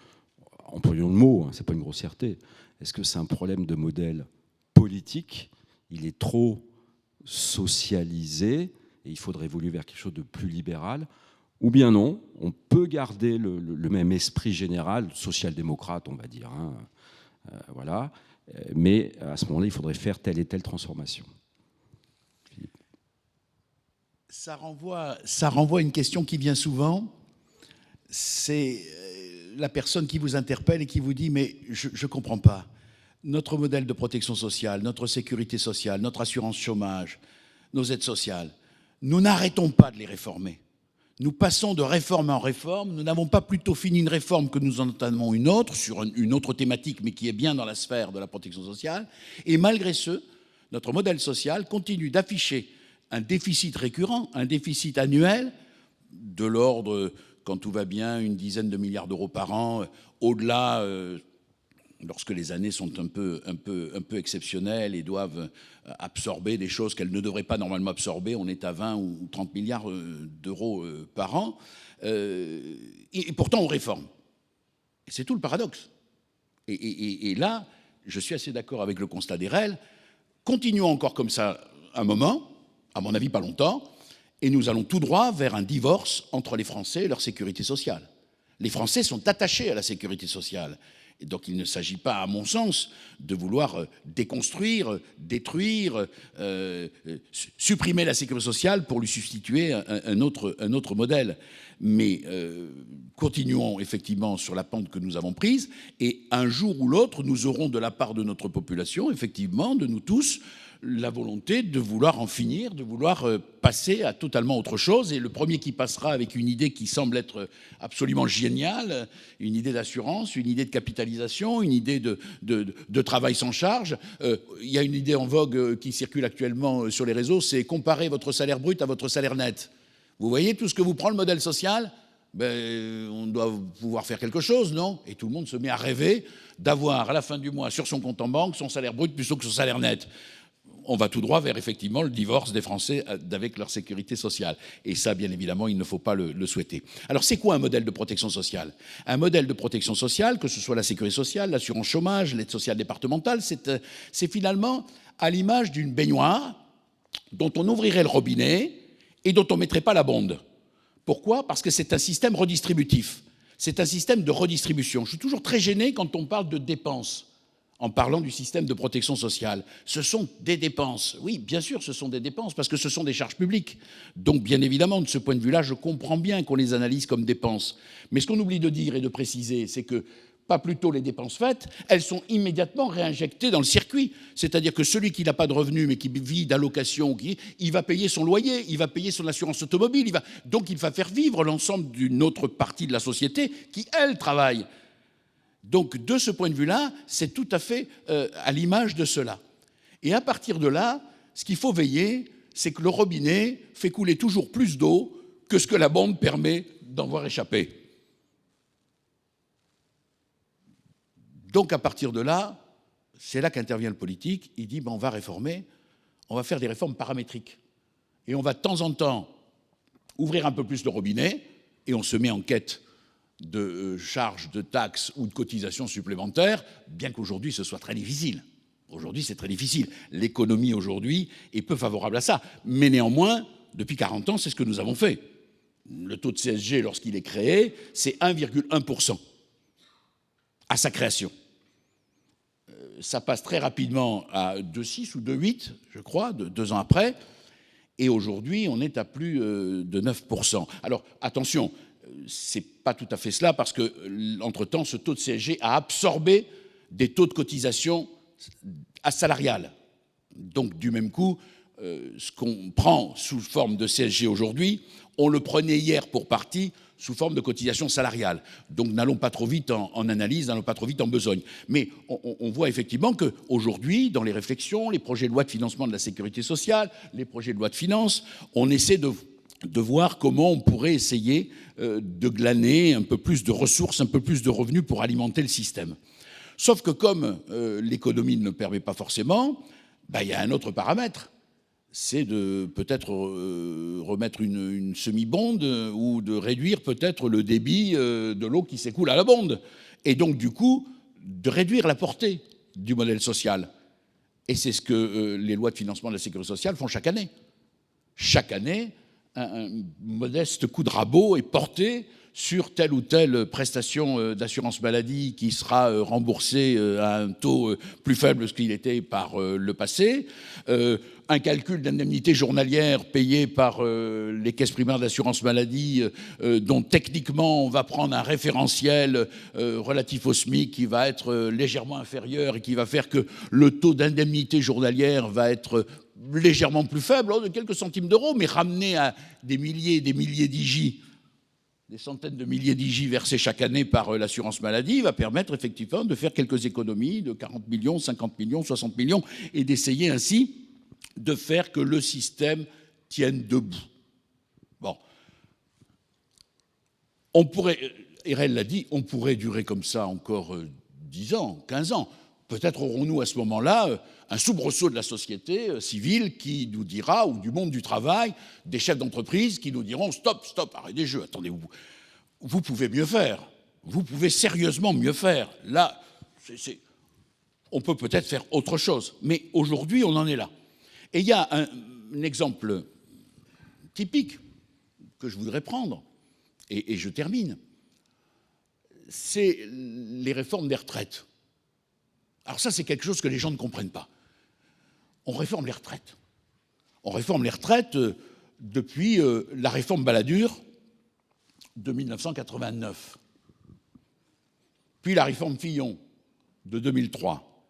employons le mot, hein, c'est pas une grossièreté, est-ce que c'est un problème de modèle politique? Il est trop socialisé et il faudrait évoluer vers quelque chose de plus libéral, ou bien non, on peut garder le même esprit général, social-démocrate, on va dire, hein, voilà, mais à ce moment-là, il faudrait faire telle et telle transformation. Philippe. Ça renvoie à une question qui vient souvent, c'est la personne qui vous interpelle et qui vous dit « mais je ne comprends pas ». Notre modèle de protection sociale, notre sécurité sociale, notre assurance chômage, nos aides sociales, nous n'arrêtons pas de les réformer. Nous passons de réforme en réforme. Nous n'avons pas plutôt fini une réforme que nous en entamons une autre, sur une autre thématique, mais qui est bien dans la sphère de la protection sociale. Et malgré ce, notre modèle social continue d'afficher un déficit récurrent, un déficit annuel de l'ordre, quand tout va bien, une dizaine de milliards d'euros par an, au-delà... lorsque les années sont un peu exceptionnelles et doivent absorber des choses qu'elles ne devraient pas normalement absorber, on est à 20 ou 30 milliards d'euros par an, et pourtant on réforme. Et c'est tout le paradoxe. Et là, je suis assez d'accord avec le constat d'Erel, continuons encore comme ça un moment, à mon avis pas longtemps, et nous allons tout droit vers un divorce entre les Français et leur sécurité sociale. Les Français sont attachés à la sécurité sociale. Et donc il ne s'agit pas, à mon sens, de vouloir déconstruire, détruire, supprimer la sécurité sociale pour lui substituer un autre modèle. Mais continuons effectivement sur la pente que nous avons prise, et un jour ou l'autre, nous aurons de la part de notre population, effectivement, de nous tous, la volonté de vouloir en finir, de vouloir passer à totalement autre chose. Et le premier qui passera avec une idée qui semble être absolument géniale, une idée d'assurance, une idée de capitalisation, une idée de travail sans charge. Il y a une idée en vogue qui circule actuellement sur les réseaux, c'est comparer votre salaire brut à votre salaire net. Vous voyez tout ce que vous prend le modèle social ? On doit pouvoir faire quelque chose, non ? Et tout le monde se met à rêver d'avoir à la fin du mois sur son compte en banque son salaire brut plutôt que son salaire net. On va tout droit vers effectivement le divorce des Français avec leur sécurité sociale. Et ça, bien évidemment, il ne faut pas le souhaiter. Alors, c'est quoi un modèle de protection sociale ? Un modèle de protection sociale, que ce soit la sécurité sociale, l'assurance chômage, l'aide sociale départementale, c'est finalement à l'image d'une baignoire dont on ouvrirait le robinet et dont on ne mettrait pas la bonde. Pourquoi ? Parce que c'est un système redistributif. C'est un système de redistribution. Je suis toujours très gêné quand on parle de dépenses. En parlant du système de protection sociale. Ce sont des dépenses. Oui, bien sûr, ce sont des dépenses, parce que ce sont des charges publiques. Donc, bien évidemment, de ce point de vue-là, je comprends bien qu'on les analyse comme dépenses. Mais ce qu'on oublie de dire et de préciser, c'est que pas plutôt les dépenses faites, elles sont immédiatement réinjectées dans le circuit. C'est-à-dire que celui qui n'a pas de revenus mais qui vit d'allocation, il va payer son loyer, il va payer son assurance automobile, donc il va faire vivre l'ensemble d'une autre partie de la société qui, elle, travaille. Donc de ce point de vue-là, c'est tout à fait à l'image de cela. Et à partir de là, ce qu'il faut veiller, c'est que le robinet fait couler toujours plus d'eau que ce que la bombe permet d'en voir échapper. Donc à partir de là, c'est là qu'intervient le politique. Il dit on va réformer, on va faire des réformes paramétriques. Et on va de temps en temps ouvrir un peu plus le robinet et on se met en quête de charges, de taxes ou de cotisations supplémentaires, bien qu'aujourd'hui ce soit très difficile. Aujourd'hui c'est très difficile. L'économie aujourd'hui est peu favorable à ça. Mais néanmoins, depuis 40 ans, c'est ce que nous avons fait. Le taux de CSG, lorsqu'il est créé, c'est 1,1% à sa création. Ça passe très rapidement à 2,6 ou 2,8, je crois, 2 ans après. Et aujourd'hui, on est à plus de 9%. Alors, attention, c'est pas tout à fait cela, parce que, entre-temps, ce taux de CSG a absorbé des taux de cotisation salariales. Donc, du même coup, ce qu'on prend sous forme de CSG aujourd'hui, on le prenait hier pour partie sous forme de cotisation salariale. Donc n'allons pas trop vite en analyse, n'allons pas trop vite en besogne. Mais on voit effectivement qu'aujourd'hui, dans les réflexions, les projets de loi de financement de la sécurité sociale, les projets de loi de finances, on essaie de voir comment on pourrait essayer de glaner un peu plus de ressources, un peu plus de revenus pour alimenter le système. Sauf que comme l'économie ne le permet pas forcément, il y a un autre paramètre. C'est de peut-être remettre une semi-bonde ou de réduire peut-être le débit de l'eau qui s'écoule à la bonde. Et donc, du coup, de réduire la portée du modèle social. Et c'est ce que les lois de financement de la sécurité sociale font chaque année. Chaque année, un modeste coup de rabot est porté sur telle ou telle prestation d'assurance maladie qui sera remboursée à un taux plus faible que ce qu'il était par le passé, un calcul d'indemnité journalière payé par les caisses primaires d'assurance maladie dont techniquement on va prendre un référentiel relatif au SMIC qui va être légèrement inférieur et qui va faire que le taux d'indemnité journalière va être légèrement plus faible, de quelques centimes d'euros, mais ramené à des milliers et des milliers d'IJ, des centaines de milliers d'IJ versés chaque année par l'assurance maladie, va permettre effectivement de faire quelques économies de 40 millions, 50 millions, 60 millions, et d'essayer ainsi de faire que le système tienne debout. Bon. On pourrait, Erel l'a dit, on pourrait durer comme ça encore 10 ans, 15 ans. Peut-être aurons-nous à ce moment-là un soubresaut de la société civile qui nous dira, ou du monde du travail, des chefs d'entreprise qui nous diront « Stop, stop, arrêtez des jeux, attendez, vous pouvez mieux faire, vous pouvez sérieusement mieux faire. Là, on peut peut-être faire autre chose. » Mais aujourd'hui, on en est là. Et il y a un exemple typique que je voudrais prendre, et je termine, c'est les réformes des retraites. Alors ça, c'est quelque chose que les gens ne comprennent pas. On réforme les retraites. On réforme les retraites depuis la réforme Balladur de 1989. Puis la réforme Fillon de 2003.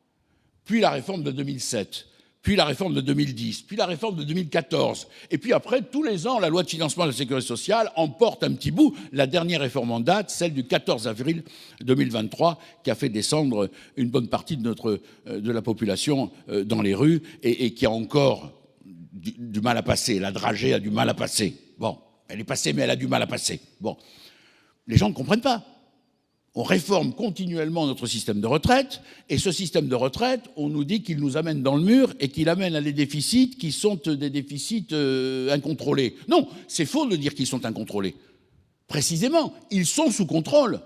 Puis la réforme de 2007. Puis la réforme de 2010, puis la réforme de 2014. Et puis après, tous les ans, la loi de financement de la sécurité sociale emporte un petit bout. La dernière réforme en date, celle du 14 avril 2023, qui a fait descendre une bonne partie de la population dans les rues et qui a encore du mal à passer. La dragée a du mal à passer. Bon, elle est passée, mais elle a du mal à passer. Bon, les gens ne comprennent pas. On réforme continuellement notre système de retraite, et ce système de retraite, on nous dit qu'il nous amène dans le mur et qu'il amène à des déficits qui sont des déficits incontrôlés. Non, c'est faux de dire qu'ils sont incontrôlés. Précisément, ils sont sous contrôle.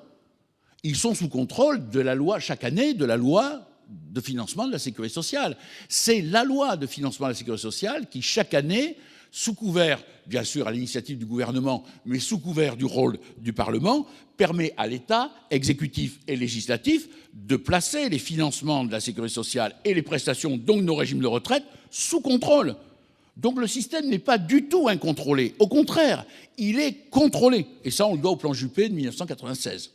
Ils sont sous contrôle de la loi, chaque année, de la loi de financement de la sécurité sociale. C'est la loi de financement de la sécurité sociale qui, chaque année, sous couvert, bien sûr à l'initiative du gouvernement, mais sous couvert du rôle du Parlement, permet à l'État, exécutif et législatif, de placer les financements de la sécurité sociale et les prestations, donc nos régimes de retraite, sous contrôle. Donc le système n'est pas du tout incontrôlé. Au contraire, il est contrôlé. Et ça, on le doit au plan Juppé de 1996.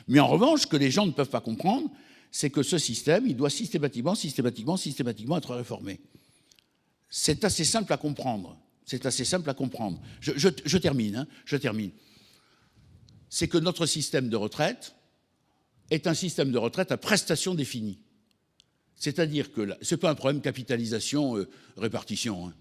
Mais en revanche, ce que les gens ne peuvent pas comprendre, c'est que ce système, il doit systématiquement être réformé. C'est assez simple à comprendre. C'est assez simple à comprendre. Je termine. C'est que notre système de retraite est un système de retraite à prestations définies. C'est-à-dire que ce n'est pas un problème capitalisation-répartition.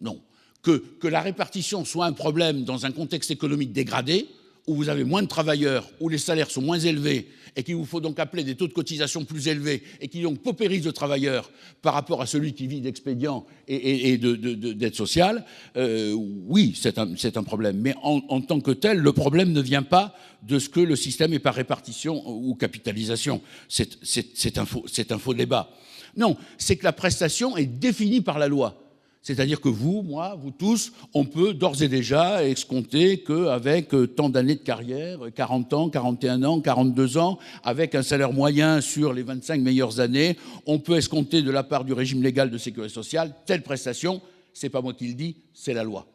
Non. Que la répartition soit un problème dans un contexte économique dégradé, où vous avez moins de travailleurs, où les salaires sont moins élevés, et qu'il vous faut donc appeler des taux de cotisation plus élevés, et qui donc paupérisent le travailleur par rapport à celui qui vit d'expédients et d'aide sociale, oui, c'est un problème. Mais en tant que tel, le problème ne vient pas de ce que le système est par répartition ou capitalisation. C'est un faux débat. Non, c'est que la prestation est définie par la loi. C'est-à-dire que vous, moi, vous tous, on peut d'ores et déjà escompter qu'avec tant d'années de carrière, 40 ans, 41 ans, 42 ans, avec un salaire moyen sur les 25 meilleures années, on peut escompter de la part du régime légal de sécurité sociale telle prestation. C'est pas moi qui le dis, c'est la loi.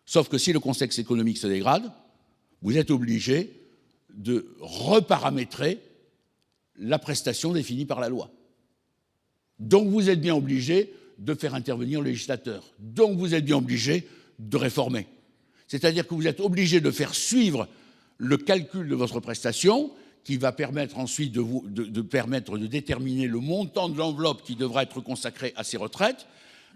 Sauf que si le contexte économique se dégrade, vous êtes obligé de reparamétrer la prestation définie par la loi. Donc vous êtes bien obligé de faire intervenir le législateur. Donc vous êtes bien obligé de réformer. C'est-à-dire que vous êtes obligé de faire suivre le calcul de votre prestation qui va permettre ensuite de déterminer le montant de l'enveloppe qui devra être consacrée à ces retraites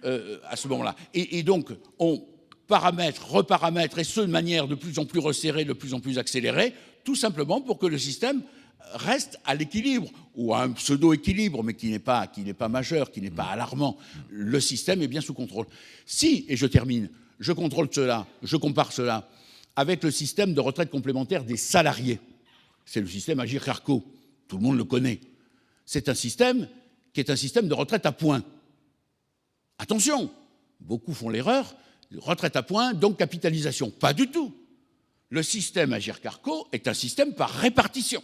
à ce moment-là. Et donc on paramètre, reparamètre, et ce de manière de plus en plus resserrée, de plus en plus accélérée, tout simplement pour que le système reste à l'équilibre, ou à un pseudo-équilibre, mais qui n'est pas majeur, qui n'est pas alarmant. Le système est bien sous contrôle. Si, et je termine, je compare cela avec le système de retraite complémentaire des salariés. C'est le système Agirc-Arrco, tout le monde le connaît. C'est un système qui est un système de retraite à points. Attention, beaucoup font l'erreur, retraite à points, donc capitalisation. Pas du tout. Le système Agirc-Arrco est un système par répartition.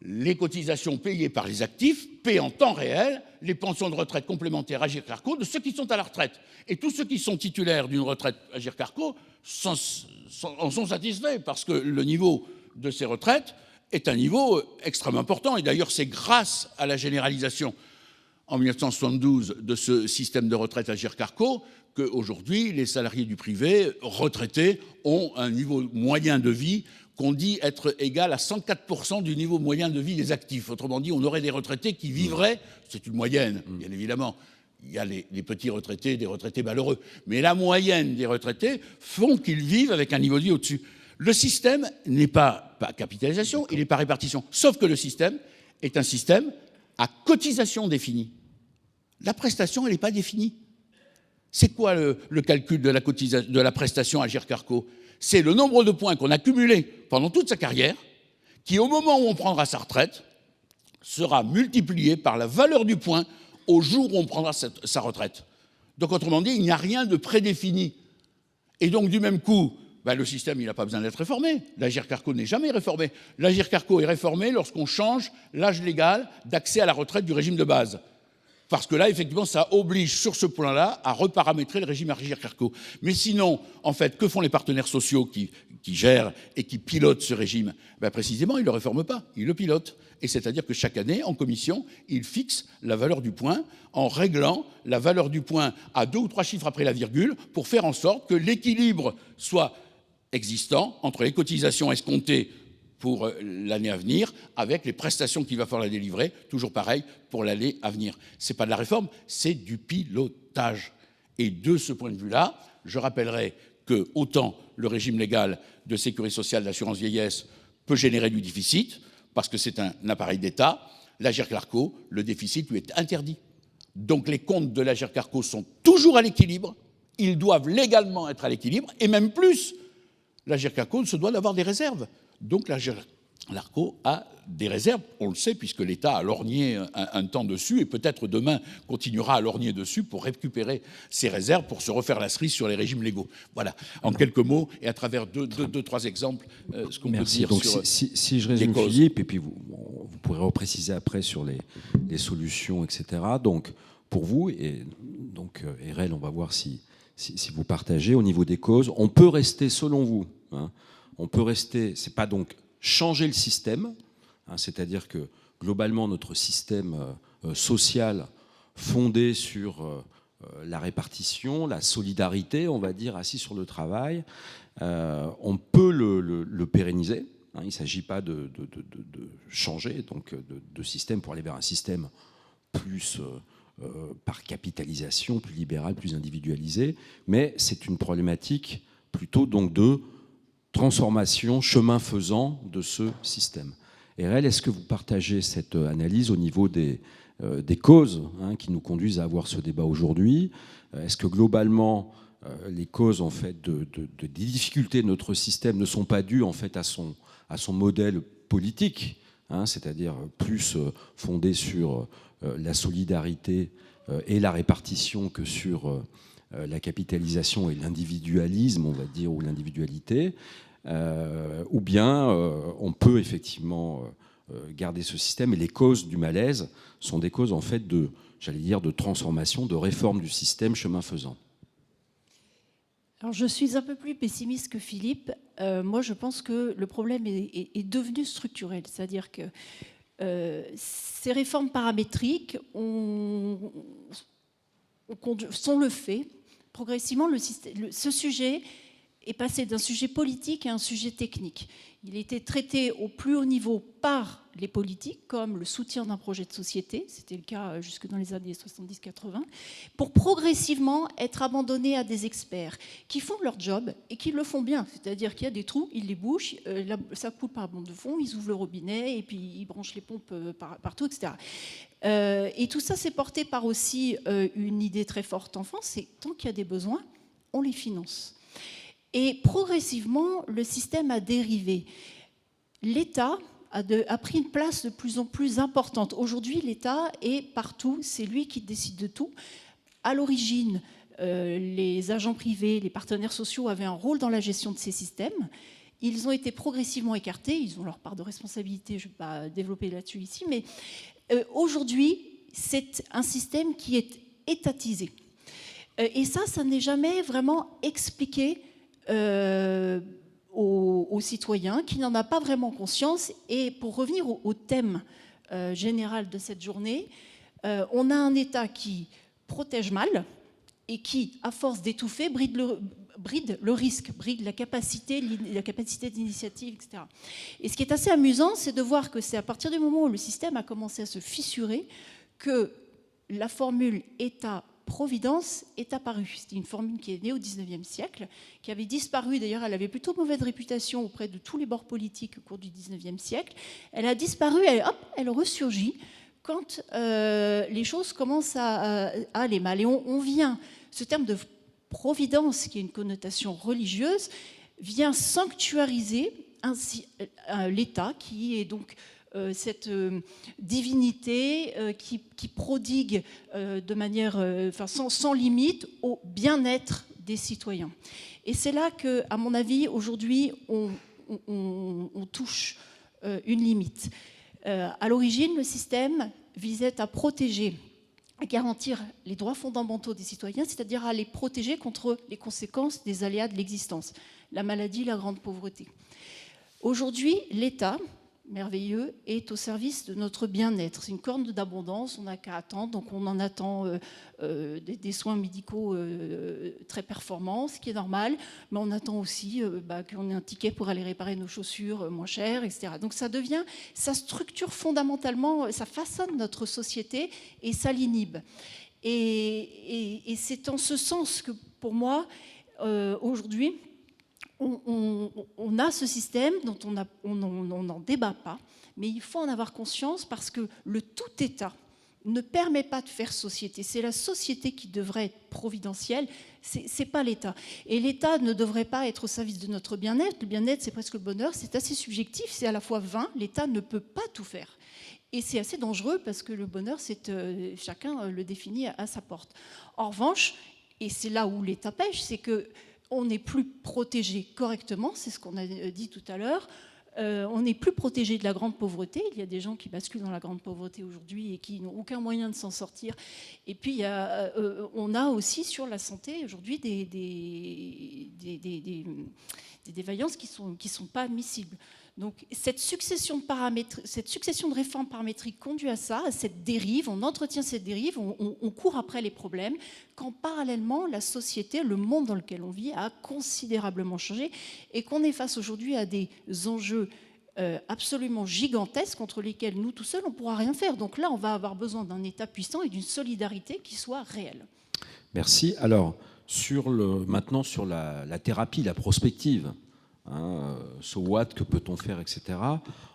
Les cotisations payées par les actifs paient en temps réel les pensions de retraite complémentaires Agirc-Arrco de ceux qui sont à la retraite. Et tous ceux qui sont titulaires d'une retraite Agirc-Arrco en sont satisfaits parce que le niveau de ces retraites est un niveau extrêmement important. Et d'ailleurs, c'est grâce à la généralisation en 1972 de ce système de retraite Agirc-Arrco qu'aujourd'hui, les salariés du privé retraités ont un niveau moyen de vie qu'on dit être égal à 104% du niveau moyen de vie des actifs. Autrement dit, on aurait des retraités qui vivraient, c'est une moyenne, bien évidemment, il y a les petits retraités, des retraités malheureux, mais la moyenne des retraités font qu'ils vivent avec un niveau de vie au-dessus. Le système n'est pas capitalisation, il n'est pas répartition, sauf que le système est un système à cotisation définie. La prestation, elle n'est pas définie. C'est quoi le calcul de la prestation Agirc-Arrco ? C'est le nombre de points qu'on a cumulés pendant toute sa carrière, qui, au moment où on prendra sa retraite, sera multiplié par la valeur du point au jour où on prendra sa retraite. Donc, autrement dit, il n'y a rien de prédéfini. Et donc, du même coup, le système, il n'a pas besoin d'être réformé. L'Agirc-Arrco n'est jamais réformé. L'Agirc-Arrco est réformé lorsqu'on change l'âge légal d'accès à la retraite du régime de base. Parce que là, effectivement, ça oblige sur ce point-là à reparamétrer le régime Agirc-Arrco. Mais sinon, en fait, que font les partenaires sociaux qui gèrent et qui pilotent ce régime ? Précisément, ils ne le réforment pas, ils le pilotent. Et c'est-à-dire que chaque année, en commission, ils fixent la valeur du point en réglant la valeur du point à 2 ou 3 chiffres après la virgule pour faire en sorte que l'équilibre soit existant entre les cotisations escomptées pour l'année à venir, avec les prestations qu'il va falloir délivrer, toujours pareil, pour l'année à venir. Ce n'est pas de la réforme, c'est du pilotage. Et de ce point de vue-là, je rappellerai que autant le régime légal de sécurité sociale d'assurance vieillesse peut générer du déficit, parce que c'est un appareil d'État, l'Agirc-Arrco, le déficit lui est interdit. Donc les comptes de l'Agirc-Arrco sont toujours à l'équilibre, ils doivent légalement être à l'équilibre, et même plus, l'Agirc-Arrco se doit d'avoir des réserves. Donc l'Agirc-Arrco a des réserves, on le sait, puisque l'État a lorgné un temps dessus, et peut-être demain continuera à lorgner dessus pour récupérer ses réserves, pour se refaire la cerise sur les régimes légaux. Voilà, en quelques mots, et à travers deux, trois exemples, ce qu'on peut dire. Donc, sur si je résume, Philippe, et puis vous pourrez repréciser après sur les solutions, etc. Donc, pour vous, et donc RL, on va voir si vous partagez, au niveau des causes, on peut rester, selon vous, On peut rester, c'est pas donc changer le système, hein, c'est-à-dire que globalement notre système social fondé sur la répartition, la solidarité, on va dire, assis sur le travail, on peut le pérenniser. Hein, il ne s'agit pas de changer donc, de système pour aller vers un système plus par capitalisation, plus libéral, plus individualisé, mais c'est une problématique plutôt donc de transformation, chemin faisant de ce système. RL, est-ce que vous partagez cette analyse au niveau des causes qui nous conduisent à avoir ce débat aujourd'hui? Est-ce que globalement, les causes en fait, des difficultés de notre système ne sont pas dues en fait, à son modèle politique, c'est-à-dire plus fondé sur la solidarité et la répartition que sur la capitalisation et l'individualisme, on va dire, ou l'individualité, ou bien on peut effectivement garder ce système, et les causes du malaise sont des causes en fait de, j'allais dire, de transformation, de réforme du système chemin faisant. Alors je suis un peu plus pessimiste que Philippe. Moi je pense que le problème est devenu structurel, c'est-à-dire que ces réformes paramétriques sont le fait. Progressivement, ce sujet est passé d'un sujet politique à un sujet technique. Il était traité au plus haut niveau par les politiques, comme le soutien d'un projet de société, c'était le cas jusque dans les années 70-80, pour progressivement être abandonné à des experts qui font leur job et qui le font bien. C'est-à-dire qu'il y a des trous, ils les bouchent, ça coule par bande de fond, ils ouvrent le robinet et puis ils branchent les pompes partout, etc. Et tout ça, c'est porté par aussi une idée très forte en France, c'est tant qu'il y a des besoins, on les finance. Et progressivement, le système a dérivé. L'État a pris une place de plus en plus importante. Aujourd'hui, l'État est partout, c'est lui qui décide de tout. À l'origine, les agents privés, les partenaires sociaux avaient un rôle dans la gestion de ces systèmes. Ils ont été progressivement écartés, ils ont leur part de responsabilité, je ne vais pas développer là-dessus ici, mais aujourd'hui, c'est un système qui est étatisé. Et ça n'est jamais vraiment expliqué aux citoyens, qui n'en a pas vraiment conscience. Et pour revenir au thème général de cette journée, on a un État qui protège mal et qui, à force d'étouffer, bride le risque, bride la capacité d'initiative, etc. Et ce qui est assez amusant, c'est de voir que c'est à partir du moment où le système a commencé à se fissurer que la formule État-providence est apparue. C'était une formule qui est née au XIXe siècle, qui avait disparu, d'ailleurs elle avait plutôt mauvaise réputation auprès de tous les bords politiques au cours du XIXe siècle. Elle a disparu, elle ressurgit quand les choses commencent à aller mal. Et on vient, ce terme de providence, qui a une connotation religieuse, vient sanctuariser ainsi l'État, qui est donc cette divinité qui prodigue de manière sans limite au bien-être des citoyens. Et c'est là que, à mon avis, aujourd'hui, on touche une limite. À l'origine, le système visait à protéger, à garantir les droits fondamentaux des citoyens, c'est-à-dire à les protéger contre les conséquences des aléas de l'existence, la maladie, la grande pauvreté. Aujourd'hui, l'État, merveilleux, est au service de notre bien-être. C'est une corne d'abondance, on n'a qu'à attendre, donc on en attend des soins médicaux très performants, ce qui est normal, mais on attend aussi qu'on ait un ticket pour aller réparer nos chaussures moins chères, etc. Donc ça structure fondamentalement, ça façonne notre société et ça l'inhibe. Et c'est en ce sens que, pour moi, aujourd'hui, on a ce système dont on n'en débat pas, mais il faut en avoir conscience parce que le tout État ne permet pas de faire société. C'est la société qui devrait être providentielle, c'est pas l'État. Et l'État ne devrait pas être au service de notre bien-être. Le bien-être, c'est presque le bonheur, c'est assez subjectif, c'est à la fois vain. L'État ne peut pas tout faire. Et c'est assez dangereux parce que le bonheur, chacun le définit à sa porte. En revanche, et c'est là où l'État pêche, c'est que on n'est plus protégé correctement, c'est ce qu'on a dit tout à l'heure. On n'est plus protégé de la grande pauvreté. Il y a des gens qui basculent dans la grande pauvreté aujourd'hui et qui n'ont aucun moyen de s'en sortir. Et puis, on a aussi sur la santé aujourd'hui des des défaillances qui sont pas admissibles. Donc cette succession de réformes paramétriques conduit à ça, à cette dérive, on entretient cette dérive, on court après les problèmes, quand parallèlement la société, le monde dans lequel on vit a considérablement changé et qu'on est face aujourd'hui à des enjeux absolument gigantesques contre lesquels nous tout seuls on ne pourra rien faire. Donc là on va avoir besoin d'un État puissant et d'une solidarité qui soit réelle. Merci. Alors maintenant sur la thérapie, la prospective. So what, que peut-on faire, etc.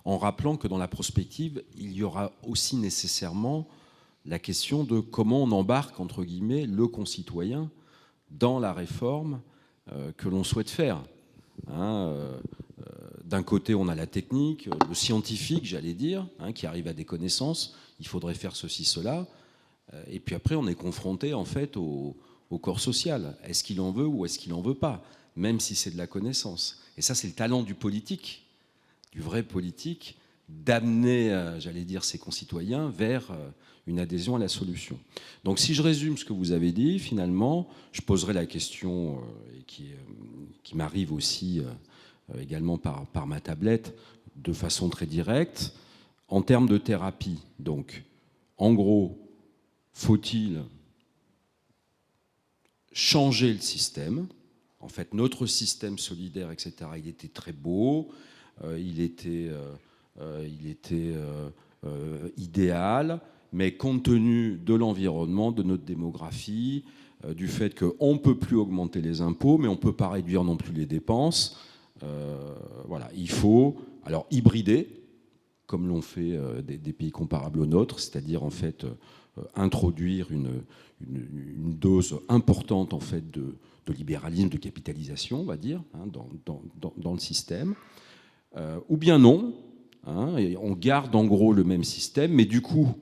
En rappelant que dans la prospective, il y aura aussi nécessairement la question de comment on embarque, entre guillemets, le concitoyen dans la réforme que l'on souhaite faire. D'un côté, on a la technique, le scientifique, j'allais dire, qui arrive à des connaissances, il faudrait faire ceci, cela. Et puis après, on est confronté, en fait, au corps social. Est-ce qu'il en veut ou est-ce qu'il n'en veut pas, même si c'est de la connaissance. Et ça, c'est le talent du politique, du vrai politique, d'amener, j'allais dire, ses concitoyens vers une adhésion à la solution. Donc si je résume ce que vous avez dit, finalement, je poserai la question qui m'arrive aussi également par ma tablette, de façon très directe. En termes de thérapie, donc, en gros, faut-il changer le système ? En fait, notre système solidaire, etc., il était très beau, il était idéal, mais compte tenu de l'environnement, de notre démographie, du fait qu'on ne peut plus augmenter les impôts, mais on ne peut pas réduire non plus les dépenses, voilà, il faut alors hybrider, comme l'ont fait des pays comparables aux nôtres, c'est-à-dire en fait introduire une dose importante en fait de libéralisme, de capitalisation, on va dire, dans le système, ou bien non, et on garde en gros le même système, mais du coup,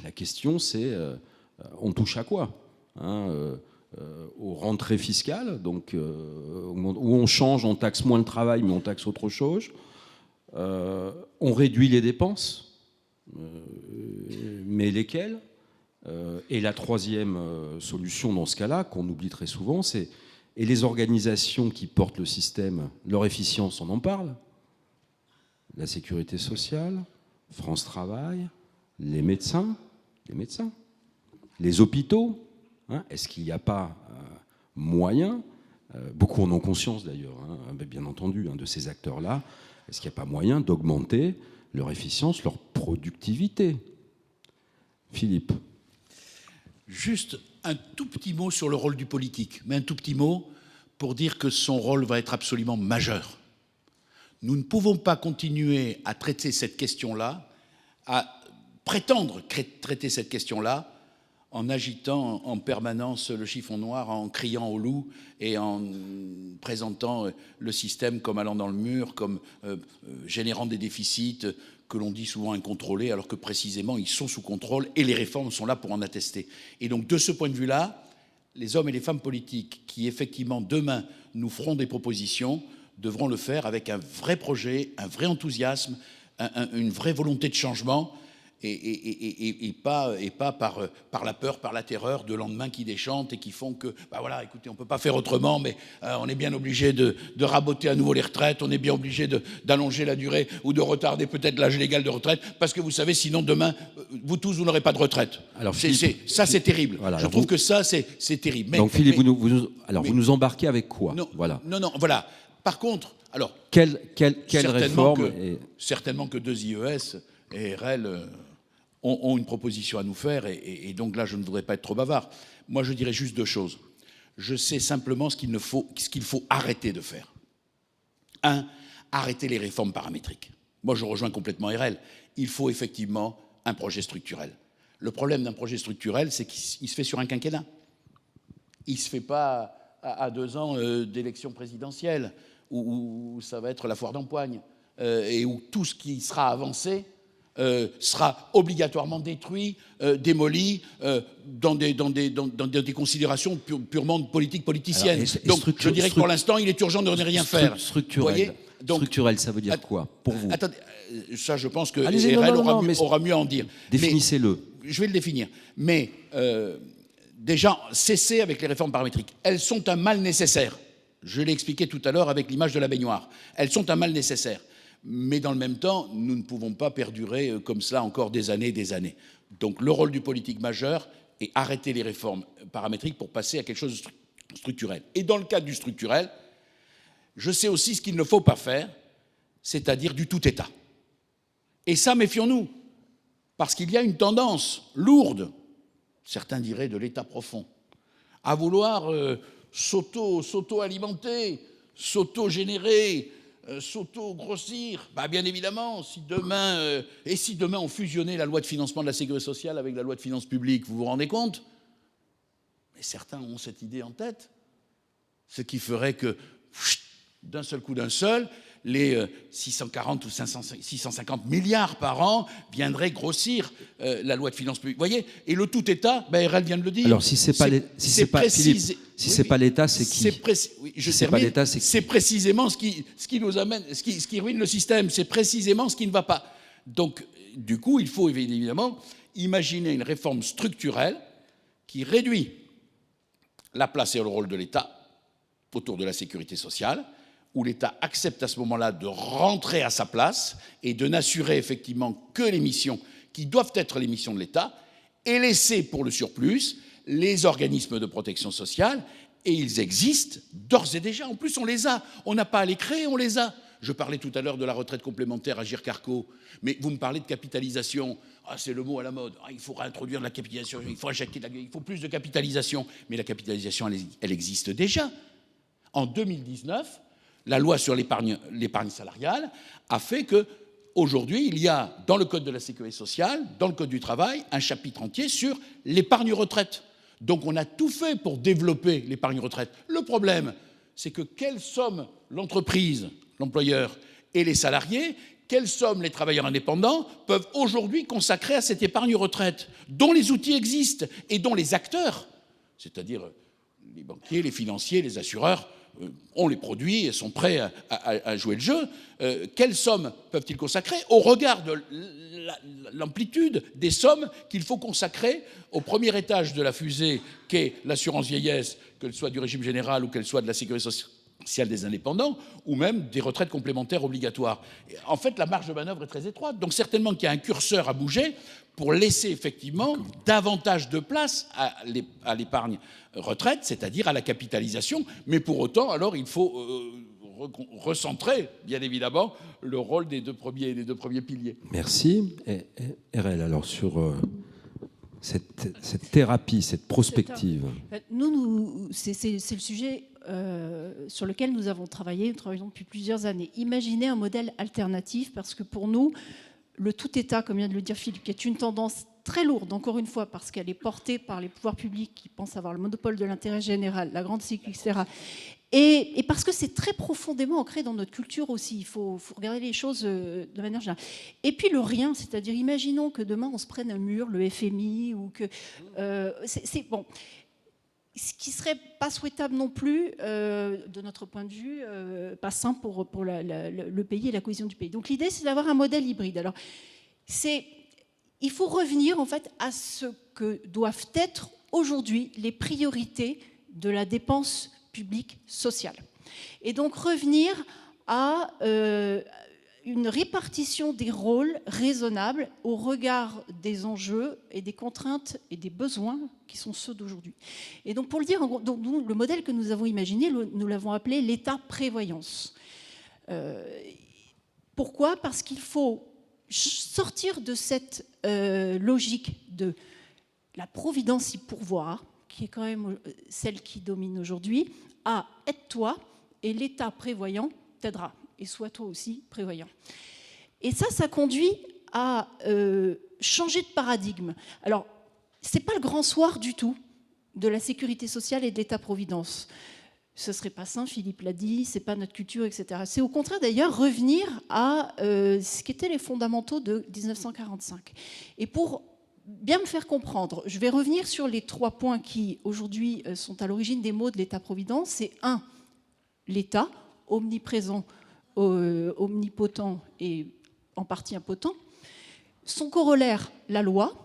la question c'est, on touche à quoi aux rentrées fiscales, donc, où on change, on taxe moins le travail, mais on taxe autre chose, on réduit les dépenses, mais lesquelles ? Et la troisième solution dans ce cas-là, qu'on oublie très souvent, c'est et les organisations qui portent le système, leur efficience, on en parle. La sécurité sociale, France Travail, les médecins, les hôpitaux. Est-ce qu'il n'y a pas moyen, beaucoup en ont conscience d'ailleurs, bien entendu, de ces acteurs-là, est-ce qu'il n'y a pas moyen d'augmenter leur efficience, leur productivité ? Philippe. Juste un tout petit mot sur le rôle du politique, mais un tout petit mot pour dire que son rôle va être absolument majeur. Nous ne pouvons pas continuer à traiter cette question-là, à prétendre traiter cette question-là en agitant en permanence le chiffon noir, en criant au loup et en présentant le système comme allant dans le mur, comme générant des déficits que l'on dit souvent incontrôlés, alors que précisément ils sont sous contrôle et les réformes sont là pour en attester. Et donc de ce point de vue-là, les hommes et les femmes politiques qui effectivement demain nous feront des propositions devront le faire avec un vrai projet, un vrai enthousiasme, une vraie volonté de changement et pas par la peur, par la terreur de lendemain qui déchantent et qui font que, voilà, écoutez, on ne peut pas faire autrement, mais on est bien obligé de raboter à nouveau les retraites, on est bien obligé d'allonger la durée ou de retarder peut-être l'âge légal de retraite, parce que vous savez, sinon demain, vous tous, vous n'aurez pas de retraite. Alors, ça, c'est terrible. Voilà, je trouve que ça, c'est terrible. Mais, donc Philippe, vous nous embarquez avec quoi ? Non, voilà. Non, voilà. Par contre, alors... Quelle réforme Certainement que 2 IES et RL... ont une proposition à nous faire, et donc là, je ne voudrais pas être trop bavard. Moi, je dirais juste 2 choses. Je sais simplement ce qu'il faut arrêter de faire. 1, arrêter les réformes paramétriques. Moi, je rejoins complètement RL. Il faut effectivement un projet structurel. Le problème d'un projet structurel, c'est qu'il se fait sur un quinquennat. Il ne se fait pas à 2 ans d'élection présidentielle, où ça va être la foire d'empoigne, et où tout ce qui sera avancé sera obligatoirement détruit, démoli, dans des considérations purement politiciennes. Donc je dirais que pour l'instant, il est urgent de ne rien faire. Structurel, ça veut dire quoi pour vous ? Attendez, ça je pense que RL aura mieux à en dire. Définissez-le. Je vais le définir. Mais déjà, cessez avec les réformes paramétriques. Elles sont un mal nécessaire. Je l'ai expliqué tout à l'heure avec l'image de la baignoire. Elles sont un mal nécessaire. Mais dans le même temps, nous ne pouvons pas perdurer comme cela encore des années et des années. Donc le rôle du politique majeur est arrêter les réformes paramétriques pour passer à quelque chose de structurel. Et dans le cadre du structurel, je sais aussi ce qu'il ne faut pas faire, c'est-à-dire du tout État. Et ça, méfions-nous, parce qu'il y a une tendance lourde, certains diraient de l'État profond, à vouloir s'auto-alimenter, s'auto-générer, s'auto-grossir. Bien évidemment, si demain on fusionnait la loi de financement de la sécurité sociale avec la loi de finances publiques, vous vous rendez compte? Mais certains ont cette idée en tête, ce qui ferait que, d'un seul coup, les 640 ou 650 milliards par an viendraient grossir la loi de finances publiques. Vous voyez? Et le tout État, RL vient de le dire. Alors, si c'est pas l'État, c'est qui? C'est précisément ce qui nous amène, ce qui ruine le système. C'est précisément ce qui ne va pas. Donc, du coup, il faut évidemment imaginer une réforme structurelle qui réduit la place et le rôle de l'État autour de la sécurité sociale, où l'État accepte à ce moment-là de rentrer à sa place et de n'assurer effectivement que les missions qui doivent être les missions de l'État, et laisser pour le surplus les organismes de protection sociale, et ils existent d'ores et déjà. En plus, on les a. On n'a pas à les créer, on les a. Je parlais tout à l'heure de la retraite complémentaire à Agirc-Arrco, mais vous me parlez de capitalisation. C'est le mot à la mode. Il faut réintroduire de la capitalisation, il faut plus de capitalisation. Mais la capitalisation, elle existe déjà. En 2019, la loi sur l'épargne salariale a fait qu'aujourd'hui, il y a dans le Code de la sécurité sociale, dans le Code du travail, un chapitre entier sur l'épargne retraite. Donc on a tout fait pour développer l'épargne retraite. Le problème, c'est que quelle somme l'entreprise, l'employeur et les salariés, quelle somme les travailleurs indépendants peuvent aujourd'hui consacrer à cette épargne retraite, dont les outils existent et dont les acteurs, c'est-à-dire les banquiers, les financiers, les assureurs, ont les produits et sont prêts à jouer le jeu. Quelles sommes peuvent-ils consacrer au regard de l'amplitude des sommes qu'il faut consacrer au premier étage de la fusée qu'est l'assurance vieillesse, qu'elle soit du régime général ou qu'elle soit de la sécurité sociale des indépendants, ou même des retraites complémentaires obligatoires. En fait, la marge de manœuvre est très étroite. Donc certainement qu'il y a un curseur à bouger pour laisser effectivement davantage de place à l'épargne retraite, c'est-à-dire à la capitalisation. Mais pour autant, alors, il faut recentrer, bien évidemment, le rôle des deux premiers piliers. Merci. Et RL, alors, sur cette thérapie, cette prospective. C'est le sujet sur lequel nous avons travaillé. Nous travaillons depuis plusieurs années. Imaginez un modèle alternatif, parce que pour nous, le tout-État, comme vient de le dire Philippe, qui est une tendance très lourde, encore une fois, parce qu'elle est portée par les pouvoirs publics qui pensent avoir le monopole de l'intérêt général, la grande sécurité, etc. Et parce que c'est très profondément ancré dans notre culture aussi. Il faut regarder les choses de manière générale. Et puis le rien, c'est-à-dire, imaginons que demain on se prenne un mur, le FMI, ou que... c'est bon. Ce qui ne serait pas souhaitable non plus, de notre point de vue, pas sain pour le pays et la cohésion du pays. Donc l'idée, c'est d'avoir un modèle hybride. Alors, il faut revenir en fait à ce que doivent être aujourd'hui les priorités de la dépense publique sociale. Et donc revenir à une répartition des rôles raisonnable au regard des enjeux et des contraintes et des besoins qui sont ceux d'aujourd'hui. Et donc pour le dire, donc, le modèle que nous avons imaginé, nous l'avons appelé l'État-prévoyance. Pourquoi ? Parce qu'il faut sortir de cette logique de la providence y pourvoir, qui est quand même celle qui domine aujourd'hui, à aide-toi et l'État prévoyant t'aidera. Et sois toi aussi prévoyant. Et ça conduit à changer de paradigme. Alors, ce n'est pas le grand soir du tout de la sécurité sociale et de l'État-providence. Ce ne serait pas sain, Philippe l'a dit, ce n'est pas notre culture, etc. C'est au contraire d'ailleurs revenir à ce qu'étaient les fondamentaux de 1945. Et pour bien me faire comprendre, je vais revenir sur les 3 points qui aujourd'hui sont à l'origine des mots de l'État-providence. C'est 1, l'État, omniprésent, omnipotent et en partie impotent. Son corollaire, la loi.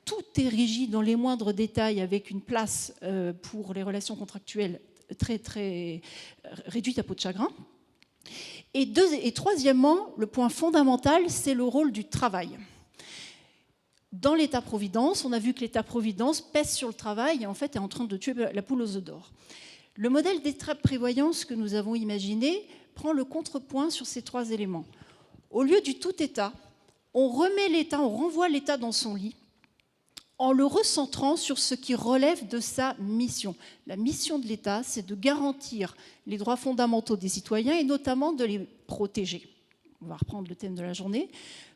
Tout est régi dans les moindres détails avec une place pour les relations contractuelles très réduite à peau de chagrin. Et troisièmement, le point fondamental, c'est le rôle du travail. Dans l'État-providence, on a vu que l'État-providence pèse sur le travail et en fait est en train de tuer la poule aux œufs d'or. Le modèle d'État-prévoyance que nous avons imaginé prend le contrepoint sur ces trois éléments. Au lieu du tout État, on renvoie l'État dans son lit en le recentrant sur ce qui relève de sa mission. La mission de l'État, c'est de garantir les droits fondamentaux des citoyens et notamment de les protéger. On va reprendre le thème de la journée,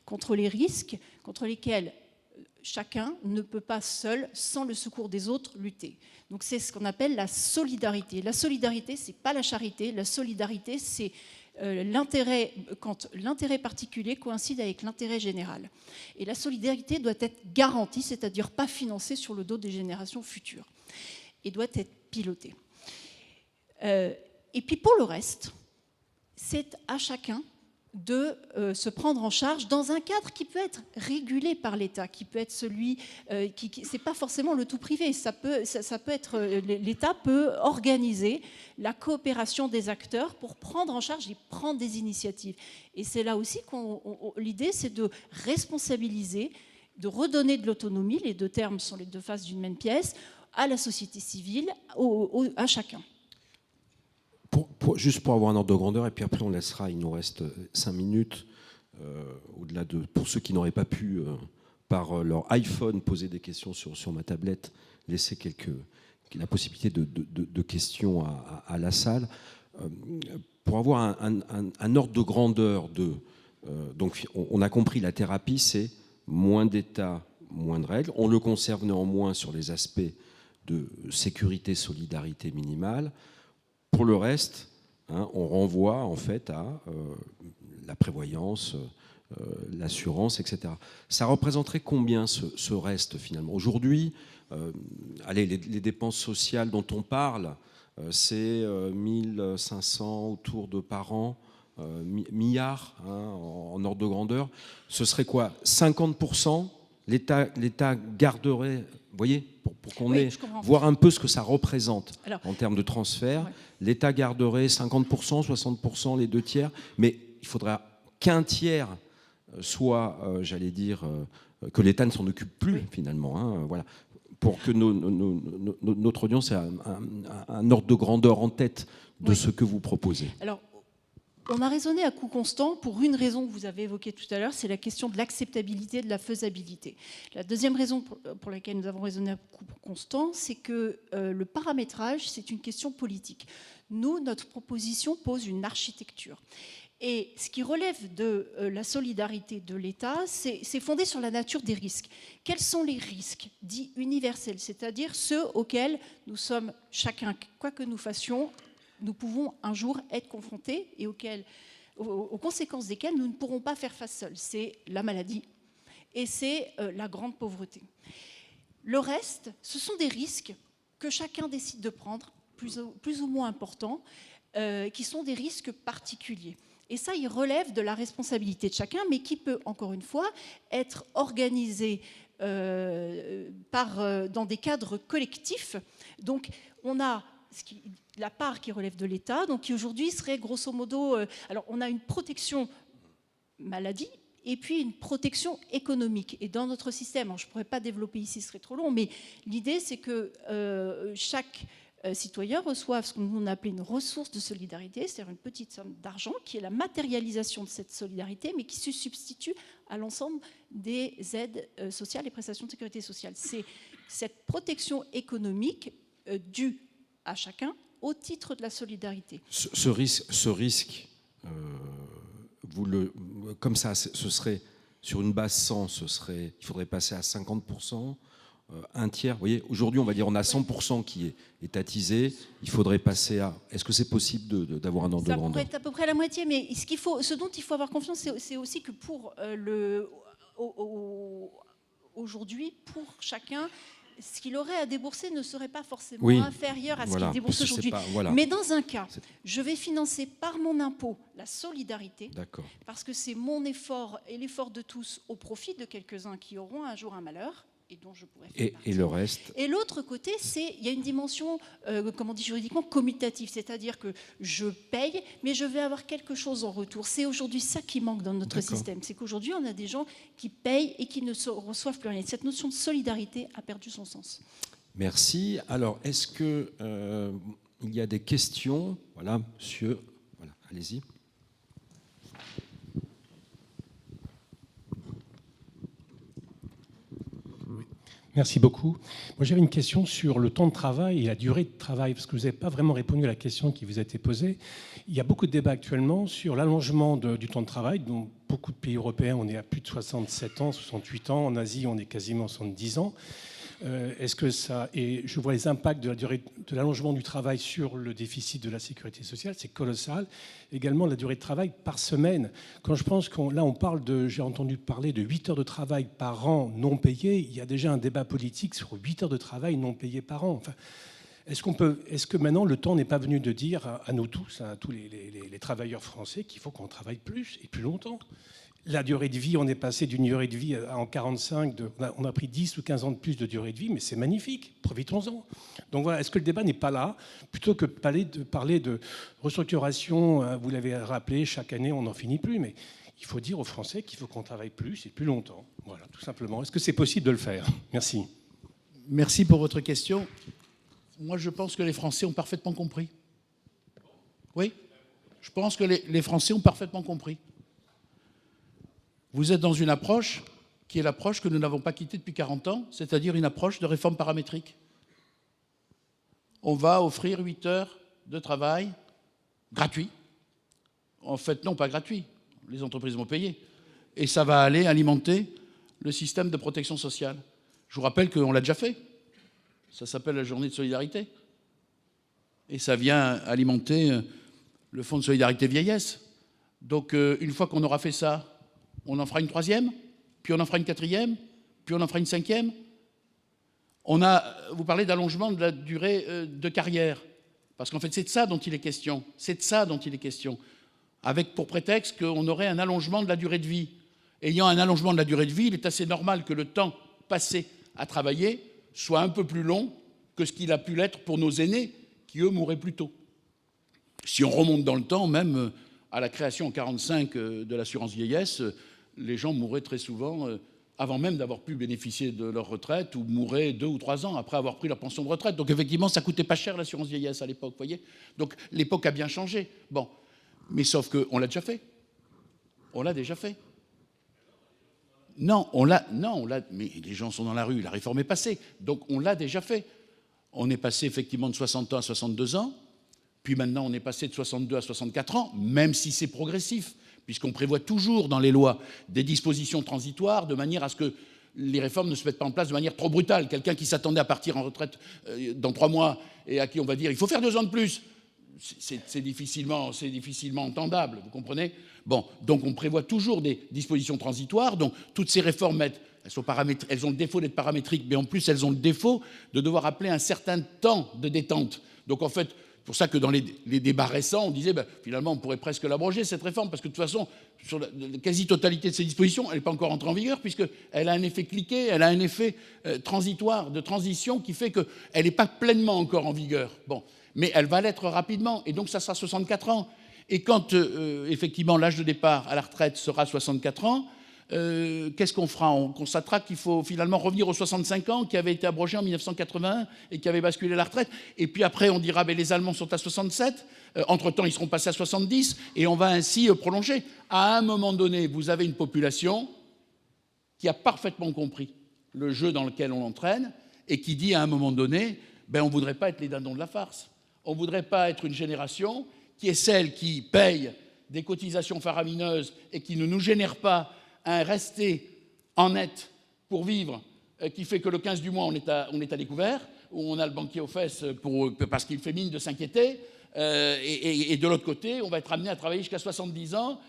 contre les risques contre lesquels chacun ne peut pas seul, sans le secours des autres, lutter. Donc c'est ce qu'on appelle la solidarité. La solidarité, ce n'est pas la charité. La solidarité, c'est l'intérêt, quand l'intérêt particulier coïncide avec l'intérêt général. Et la solidarité doit être garantie, c'est-à-dire pas financée sur le dos des générations futures, et doit être pilotée. Et puis pour le reste, c'est à chacun de se prendre en charge dans un cadre qui peut être régulé par l'État, qui peut être celui c'est pas forcément le tout privé, ça peut être l'État peut organiser la coopération des acteurs pour prendre en charge et prendre des initiatives. Et c'est là aussi l'idée, c'est de responsabiliser, de redonner de l'autonomie, les deux termes sont les deux faces d'une même pièce, à la société civile, à chacun. Juste pour avoir un ordre de grandeur, et puis après on laissera, il nous reste 5 minutes, au-delà de, pour ceux qui n'auraient pas pu, par leur iPhone, poser des questions sur ma tablette, laisser la possibilité de questions à la salle. Pour avoir un ordre de grandeur, donc on a compris, la thérapie, c'est moins d'État, moins de règles. On le conserve néanmoins sur les aspects de sécurité, solidarité minimale. Pour le reste, on renvoie en fait à la prévoyance, l'assurance, etc. Ça représenterait combien ce reste finalement? Aujourd'hui, les dépenses sociales dont on parle, c'est 1500 autour de par an, milliards en ordre de grandeur. Ce serait quoi? 50%? L'État garderait, vous voyez, pour qu'on ait, voir un peu ce que ça représente en termes de transfert. Ouais. L'État garderait 50%, 60%, les 2 tiers, mais il faudra qu'un tiers soit, j'allais dire, que l'État ne s'en occupe plus finalement. Voilà, pour que notre audience ait un ordre de grandeur en tête de ce que vous proposez. Alors, on a raisonné à coût constant pour une raison que vous avez évoquée tout à l'heure, c'est la question de l'acceptabilité, de la faisabilité. La deuxième raison pour laquelle nous avons raisonné à coût constant, c'est que le paramétrage, c'est une question politique. Nous, notre proposition pose une architecture. Et ce qui relève de la solidarité de l'État, c'est fondé sur la nature des risques. Quels sont les risques dits universels, c'est-à-dire ceux auxquels nous sommes chacun, quoi que nous fassions, nous pouvons un jour être confrontés et aux conséquences desquelles nous ne pourrons pas faire face seuls. C'est la maladie et c'est la grande pauvreté. Le reste, ce sont des risques que chacun décide de prendre, plus ou moins importants, qui sont des risques particuliers. Et ça, il relève de la responsabilité de chacun, mais qui peut, encore une fois, être organisé dans des cadres collectifs. Donc, on a la part qui relève de l'État, donc qui aujourd'hui serait grosso modo... alors, on a une protection maladie et puis une protection économique. Et dans notre système, alors je ne pourrais pas développer ici, ce serait trop long, mais l'idée, c'est que chaque citoyen reçoive ce qu'on appelait une ressource de solidarité, c'est-à-dire une petite somme d'argent qui est la matérialisation de cette solidarité, mais qui se substitue à l'ensemble des aides sociales et prestations de sécurité sociale. C'est cette protection économique due à chacun au titre de la solidarité. Ce risque comme ça, ce serait sur une base 100, il faudrait passer à 50%, un tiers. Vous voyez, aujourd'hui, on va dire on a 100% qui est étatisé. Il faudrait passer à. Est-ce que c'est possible d'avoir un ordre de grandeur? Ça pourrait être à peu près la moitié, mais ce dont il faut avoir confiance, c'est aussi que pour aujourd'hui, pour chacun, ce qu'il aurait à débourser ne serait pas forcément inférieur à ce qu'il débourse aujourd'hui. Mais dans un cas, je vais financer par mon impôt la solidarité, parce que c'est mon effort et l'effort de tous au profit de quelques-uns qui auront un jour un malheur, et dont je pourrais faire partie. Et le reste? Et l'autre côté, il y a une dimension, comment on dit juridiquement, commutative, c'est-à-dire que je paye, mais je vais avoir quelque chose en retour. C'est aujourd'hui ça qui manque dans notre système, c'est qu'aujourd'hui, on a des gens qui payent et qui ne reçoivent plus rien. Cette notion de solidarité a perdu son sens. Merci. Alors, est-ce que il y a des questions? Voilà, monsieur. Voilà, allez-y. Merci beaucoup. Moi, j'avais une question sur le temps de travail et la durée de travail, parce que vous n'avez pas vraiment répondu à la question qui vous a été posée. Il y a beaucoup de débats actuellement sur l'allongement du temps de travail. Dans beaucoup de pays européens, on est à plus de 67 ans, 68 ans. En Asie, on est quasiment 70 ans. Est-ce que ça... Et je vois les impacts de la durée de l'allongement du travail sur le déficit de la sécurité sociale, c'est colossal. Également la durée de travail par semaine. Quand je pense là on parle j'ai entendu parler de 8 heures de travail par an non payées, il y a déjà un débat politique sur 8 heures de travail non payées par an. Enfin, est-ce que maintenant le temps n'est pas venu de dire à nous tous, à tous les travailleurs français, qu'il faut qu'on travaille plus et plus longtemps? La durée de vie, on est passé d'une durée de vie en 45, on a pris 10 ou 15 ans de plus de durée de vie, mais c'est magnifique, profitons-en. Donc voilà, est-ce que le débat n'est pas là? Plutôt que de parler de restructuration, vous l'avez rappelé, chaque année on n'en finit plus, mais il faut dire aux Français qu'il faut qu'on travaille plus et plus longtemps. Voilà, tout simplement. Est-ce que c'est possible de le faire? Merci. Merci pour votre question. Moi, je pense que les Français ont parfaitement compris. Oui, je pense que les Français ont parfaitement compris. Vous êtes dans une approche qui est l'approche que nous n'avons pas quittée depuis 40 ans, c'est-à-dire une approche de réforme paramétrique. On va offrir 8 heures de travail gratuit. En fait, non, pas gratuit. Les entreprises vont payer. Et ça va aller alimenter le système de protection sociale. Je vous rappelle qu'on l'a déjà fait. Ça s'appelle la journée de solidarité. Et ça vient alimenter le fonds de solidarité vieillesse. Donc, une fois qu'on aura fait ça, on en fera une 3e, puis on en fera une 4e, puis on en fera une 5e. Vous parlez d'allongement de la durée de carrière, parce qu'en fait c'est de ça dont il est question. C'est de ça dont il est question, avec pour prétexte qu'on aurait un allongement de la durée de vie. Ayant un allongement de la durée de vie, il est assez normal que le temps passé à travailler soit un peu plus long que ce qu'il a pu l'être pour nos aînés, qui eux mouraient plus tôt. Si on remonte dans le temps, même à la création en 1945 de l'assurance vieillesse, les gens mouraient très souvent avant même d'avoir pu bénéficier de leur retraite, ou mouraient 2 ou 3 ans après avoir pris leur pension de retraite. Donc effectivement, ça ne coûtait pas cher l'assurance vieillesse à l'époque, voyez. Donc l'époque a bien changé. Bon, mais sauf qu'on l'a déjà fait. On l'a déjà fait. Non, mais les gens sont dans la rue, la réforme est passée. Donc on l'a déjà fait. On est passé effectivement de 60 ans à 62 ans, puis maintenant on est passé de 62 à 64 ans, même si c'est progressif, puisqu'on prévoit toujours dans les lois des dispositions transitoires de manière à ce que les réformes ne se mettent pas en place de manière trop brutale. Quelqu'un qui s'attendait à partir en retraite dans 3 mois et à qui on va dire il faut faire 2 ans de plus, c'est difficilement entendable, vous comprenez? Bon, donc on prévoit toujours des dispositions transitoires, donc toutes ces réformes elles ont le défaut d'être paramétriques, mais en plus elles ont le défaut de devoir appeler un certain temps de détente. Donc en fait, c'est pour ça que dans les débats récents, on disait finalement on pourrait presque l'abroger cette réforme, parce que de toute façon, sur la quasi-totalité de ces dispositions, elle n'est pas encore entrée en vigueur, puisqu'elle a un effet cliquet, elle a un effet transitoire, de transition, qui fait qu'elle n'est pas pleinement encore en vigueur. Bon, mais elle va l'être rapidement, et donc ça sera 64 ans. Et quand effectivement l'âge de départ à la retraite sera 64 ans, qu'est-ce qu'on fera? On constatera qu'il faut finalement revenir aux 65 ans qui avaient été abrogés en 1981 et qui avaient basculé la retraite. Et puis après, on dira les Allemands sont à 67, entre-temps ils seront passés à 70, et on va ainsi prolonger. À un moment donné, vous avez une population qui a parfaitement compris le jeu dans lequel on l'entraîne et qui dit à un moment donné, on ne voudrait pas être les dindons de la farce. On ne voudrait pas être une génération qui est celle qui paye des cotisations faramineuses et qui ne nous génère pas un resté en net pour vivre, qui fait que le 15 du mois, on est à découvert, où on a le banquier aux fesses parce qu'il fait mine de s'inquiéter, et de l'autre côté, on va être amené à travailler jusqu'à 70 ans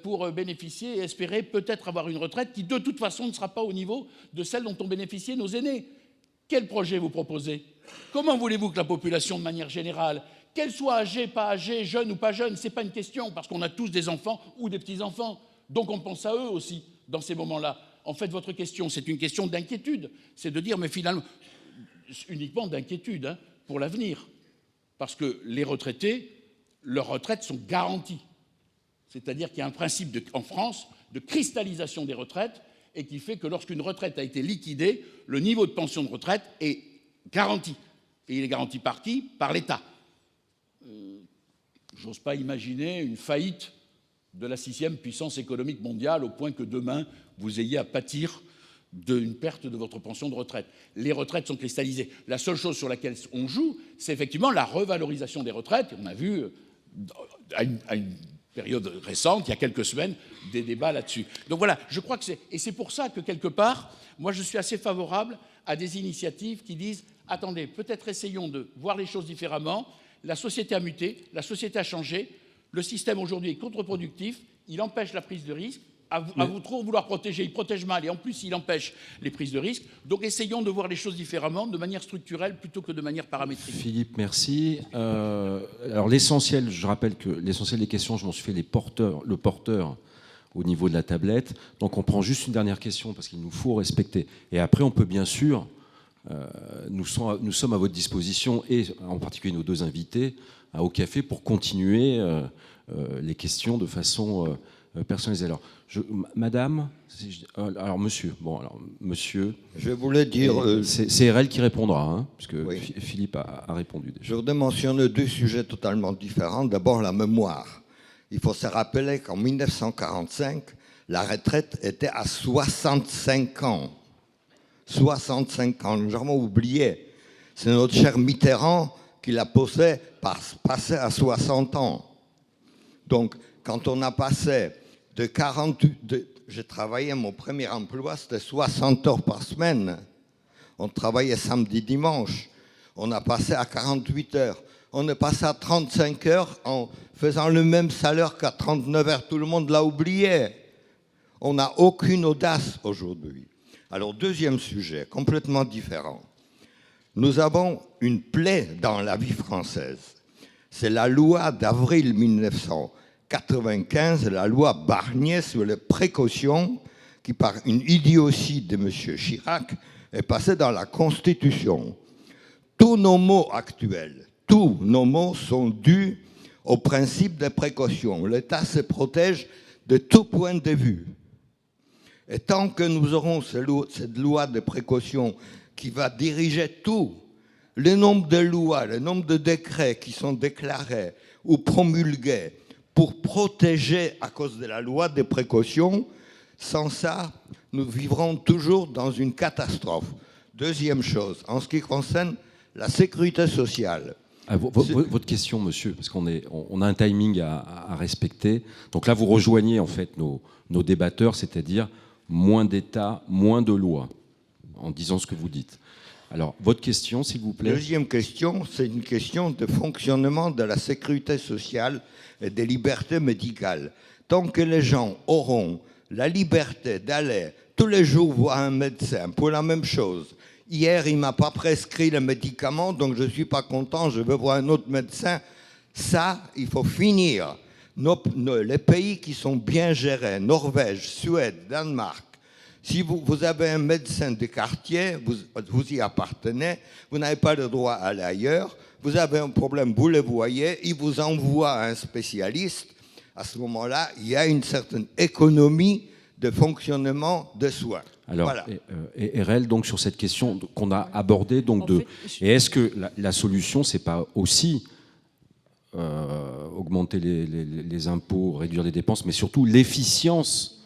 pour bénéficier et espérer peut-être avoir une retraite qui, de toute façon, ne sera pas au niveau de celle dont ont bénéficié nos aînés. Quel projet vous proposez? Comment voulez-vous que la population, de manière générale, qu'elle soit âgée, pas âgée, jeune ou pas jeune, ce n'est pas une question, parce qu'on a tous des enfants ou des petits-enfants. Donc on pense à eux aussi dans ces moments-là. En fait, votre question, c'est une question d'inquiétude. C'est de dire, mais finalement, uniquement d'inquiétude hein, pour l'avenir. Parce que les retraités, leurs retraites sont garanties. C'est-à-dire qu'il y a un principe en France de cristallisation des retraites et qui fait que lorsqu'une retraite a été liquidée, le niveau de pension de retraite est garanti. Et il est garanti par qui? Par l'État. J'ose pas imaginer une faillite de la 6e puissance économique mondiale au point que demain, vous ayez à pâtir d'une perte de votre pension de retraite. Les retraites sont cristallisées. La seule chose sur laquelle on joue, c'est effectivement la revalorisation des retraites. On a vu à une période récente, il y a quelques semaines, des débats là-dessus. Donc voilà, je crois que c'est pour ça que quelque part, moi je suis assez favorable à des initiatives qui disent « Attendez, peut-être essayons de voir les choses différemment. La société a muté, la société a changé. Le système aujourd'hui est contre-productif, il empêche la prise de risque. À vous trop vouloir protéger, il protège mal et en plus il empêche les prises de risque. Donc essayons de voir les choses différemment, de manière structurelle plutôt que de manière paramétrique. Philippe, merci. Alors l'essentiel, je rappelle que l'essentiel des questions, je m'en suis fait le porteur au niveau de la tablette. Donc on prend juste une dernière question parce qu'il nous faut respecter. Et après on peut bien sûr, nous sommes à votre disposition et en particulier nos deux invités au café pour continuer les questions de façon personnalisée. Alors, madame, alors monsieur, monsieur. Je voulais dire. C'est RL qui répondra, hein, puisque oui. Philippe a répondu déjà. Je voudrais mentionner deux sujets totalement différents. D'abord, la mémoire. Il faut se rappeler qu'en 1945, la retraite était à 65 ans. 65 ans, jamais oublié. C'est notre cher Mitterrand qui l'a passé à 60 ans. Donc, quand on a passé de 48... J'ai travaillé, mon premier emploi, c'était 60 heures par semaine. On travaillait samedi, dimanche. On a passé à 48 heures. On est passé à 35 heures en faisant le même salaire qu'à 39 heures. Tout le monde l'a oublié. On n'a aucune audace aujourd'hui. Alors, deuxième sujet, complètement différent. Nous avons une plaie dans la vie française. C'est la loi d'avril 1995, la loi Barnier sur les précautions, qui par une idiotie de M. Chirac est passée dans la Constitution. Tous nos mots actuels, tous nos mots sont dus au principe des précautions. L'État se protège de tout point de vue. Et tant que nous aurons cette loi de précaution qui va diriger tout, le nombre de lois, le nombre de décrets qui sont déclarés ou promulgués pour protéger à cause de la loi des précautions, sans ça, nous vivrons toujours dans une catastrophe. Deuxième chose, en ce qui concerne la sécurité sociale. Votre question, monsieur, parce qu'on a un timing à respecter. Donc là, vous rejoignez en fait nos débatteurs, c'est-à-dire moins d'État, moins de lois, en disant ce que vous dites. Alors, votre question, s'il vous plaît. Deuxième question, c'est une question de fonctionnement de la sécurité sociale et des libertés médicales. Tant que les gens auront la liberté d'aller tous les jours voir un médecin pour la même chose, hier, il ne m'a pas prescrit le médicament, donc je ne suis pas content, je veux voir un autre médecin, ça, il faut finir. Les pays qui sont bien gérés, Norvège, Suède, Danemark, si vous avez un médecin de quartier, vous y appartenez, vous n'avez pas le droit à aller ailleurs, vous avez un problème, vous le voyez, il vous envoie à un spécialiste. À ce moment-là, il y a une certaine économie de fonctionnement de soins. Alors, voilà. et RL, donc sur cette question qu'on a abordée, donc et est-ce que la solution, c'est pas aussi augmenter les impôts, réduire les dépenses, mais surtout l'efficience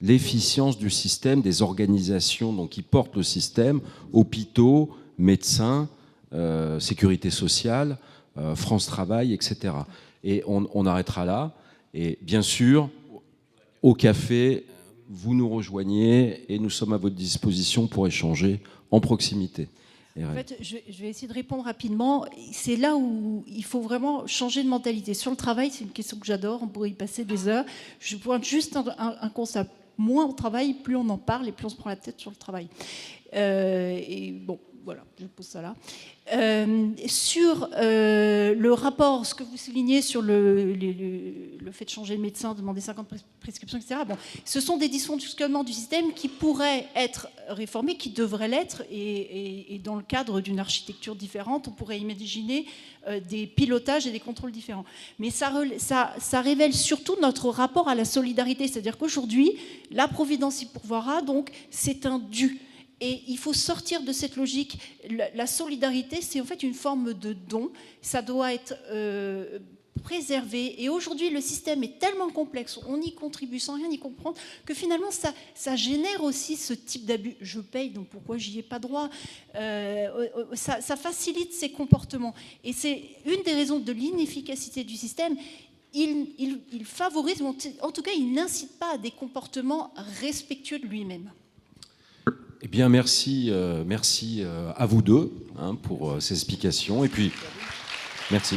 du système, des organisations donc, qui portent le système, hôpitaux, médecins, sécurité sociale, France Travail, etc. Et on arrêtera là. Et bien sûr, au café, vous nous rejoignez et nous sommes à votre disposition pour échanger en proximité. En fait, je vais essayer de répondre rapidement. C'est là où il faut vraiment changer de mentalité. Sur le travail, c'est une question que j'adore, on pourrait y passer des heures. Je pointe juste un constat. Moins on travaille, plus on en parle et plus on se prend la tête sur le travail. Et bon, voilà, je pose ça là. Sur le rapport, ce que vous soulignez sur le fait de changer de médecin, demander 50 prescriptions, etc., bon, ce sont des dysfonctionnements du système qui pourraient être réformés, qui devraient l'être, et dans le cadre d'une architecture différente, on pourrait imaginer des pilotages et des contrôles différents. Mais ça révèle surtout notre rapport à la solidarité, c'est-à-dire qu'aujourd'hui, la Providence y pourvoira, donc c'est un dû. Et il faut sortir de cette logique. La solidarité, c'est en fait une forme de don. Ça doit être préservé. Et aujourd'hui, le système est tellement complexe, on y contribue sans rien y comprendre, que finalement, ça génère aussi ce type d'abus. Je paye, donc pourquoi j'y ai pas droit? Ça facilite ces comportements. Et c'est une des raisons de l'inefficacité du système. Il favorise, ou en tout cas, il n'incite pas à des comportements respectueux de lui-même. Eh bien, merci à vous deux pour ces explications. Et puis, merci.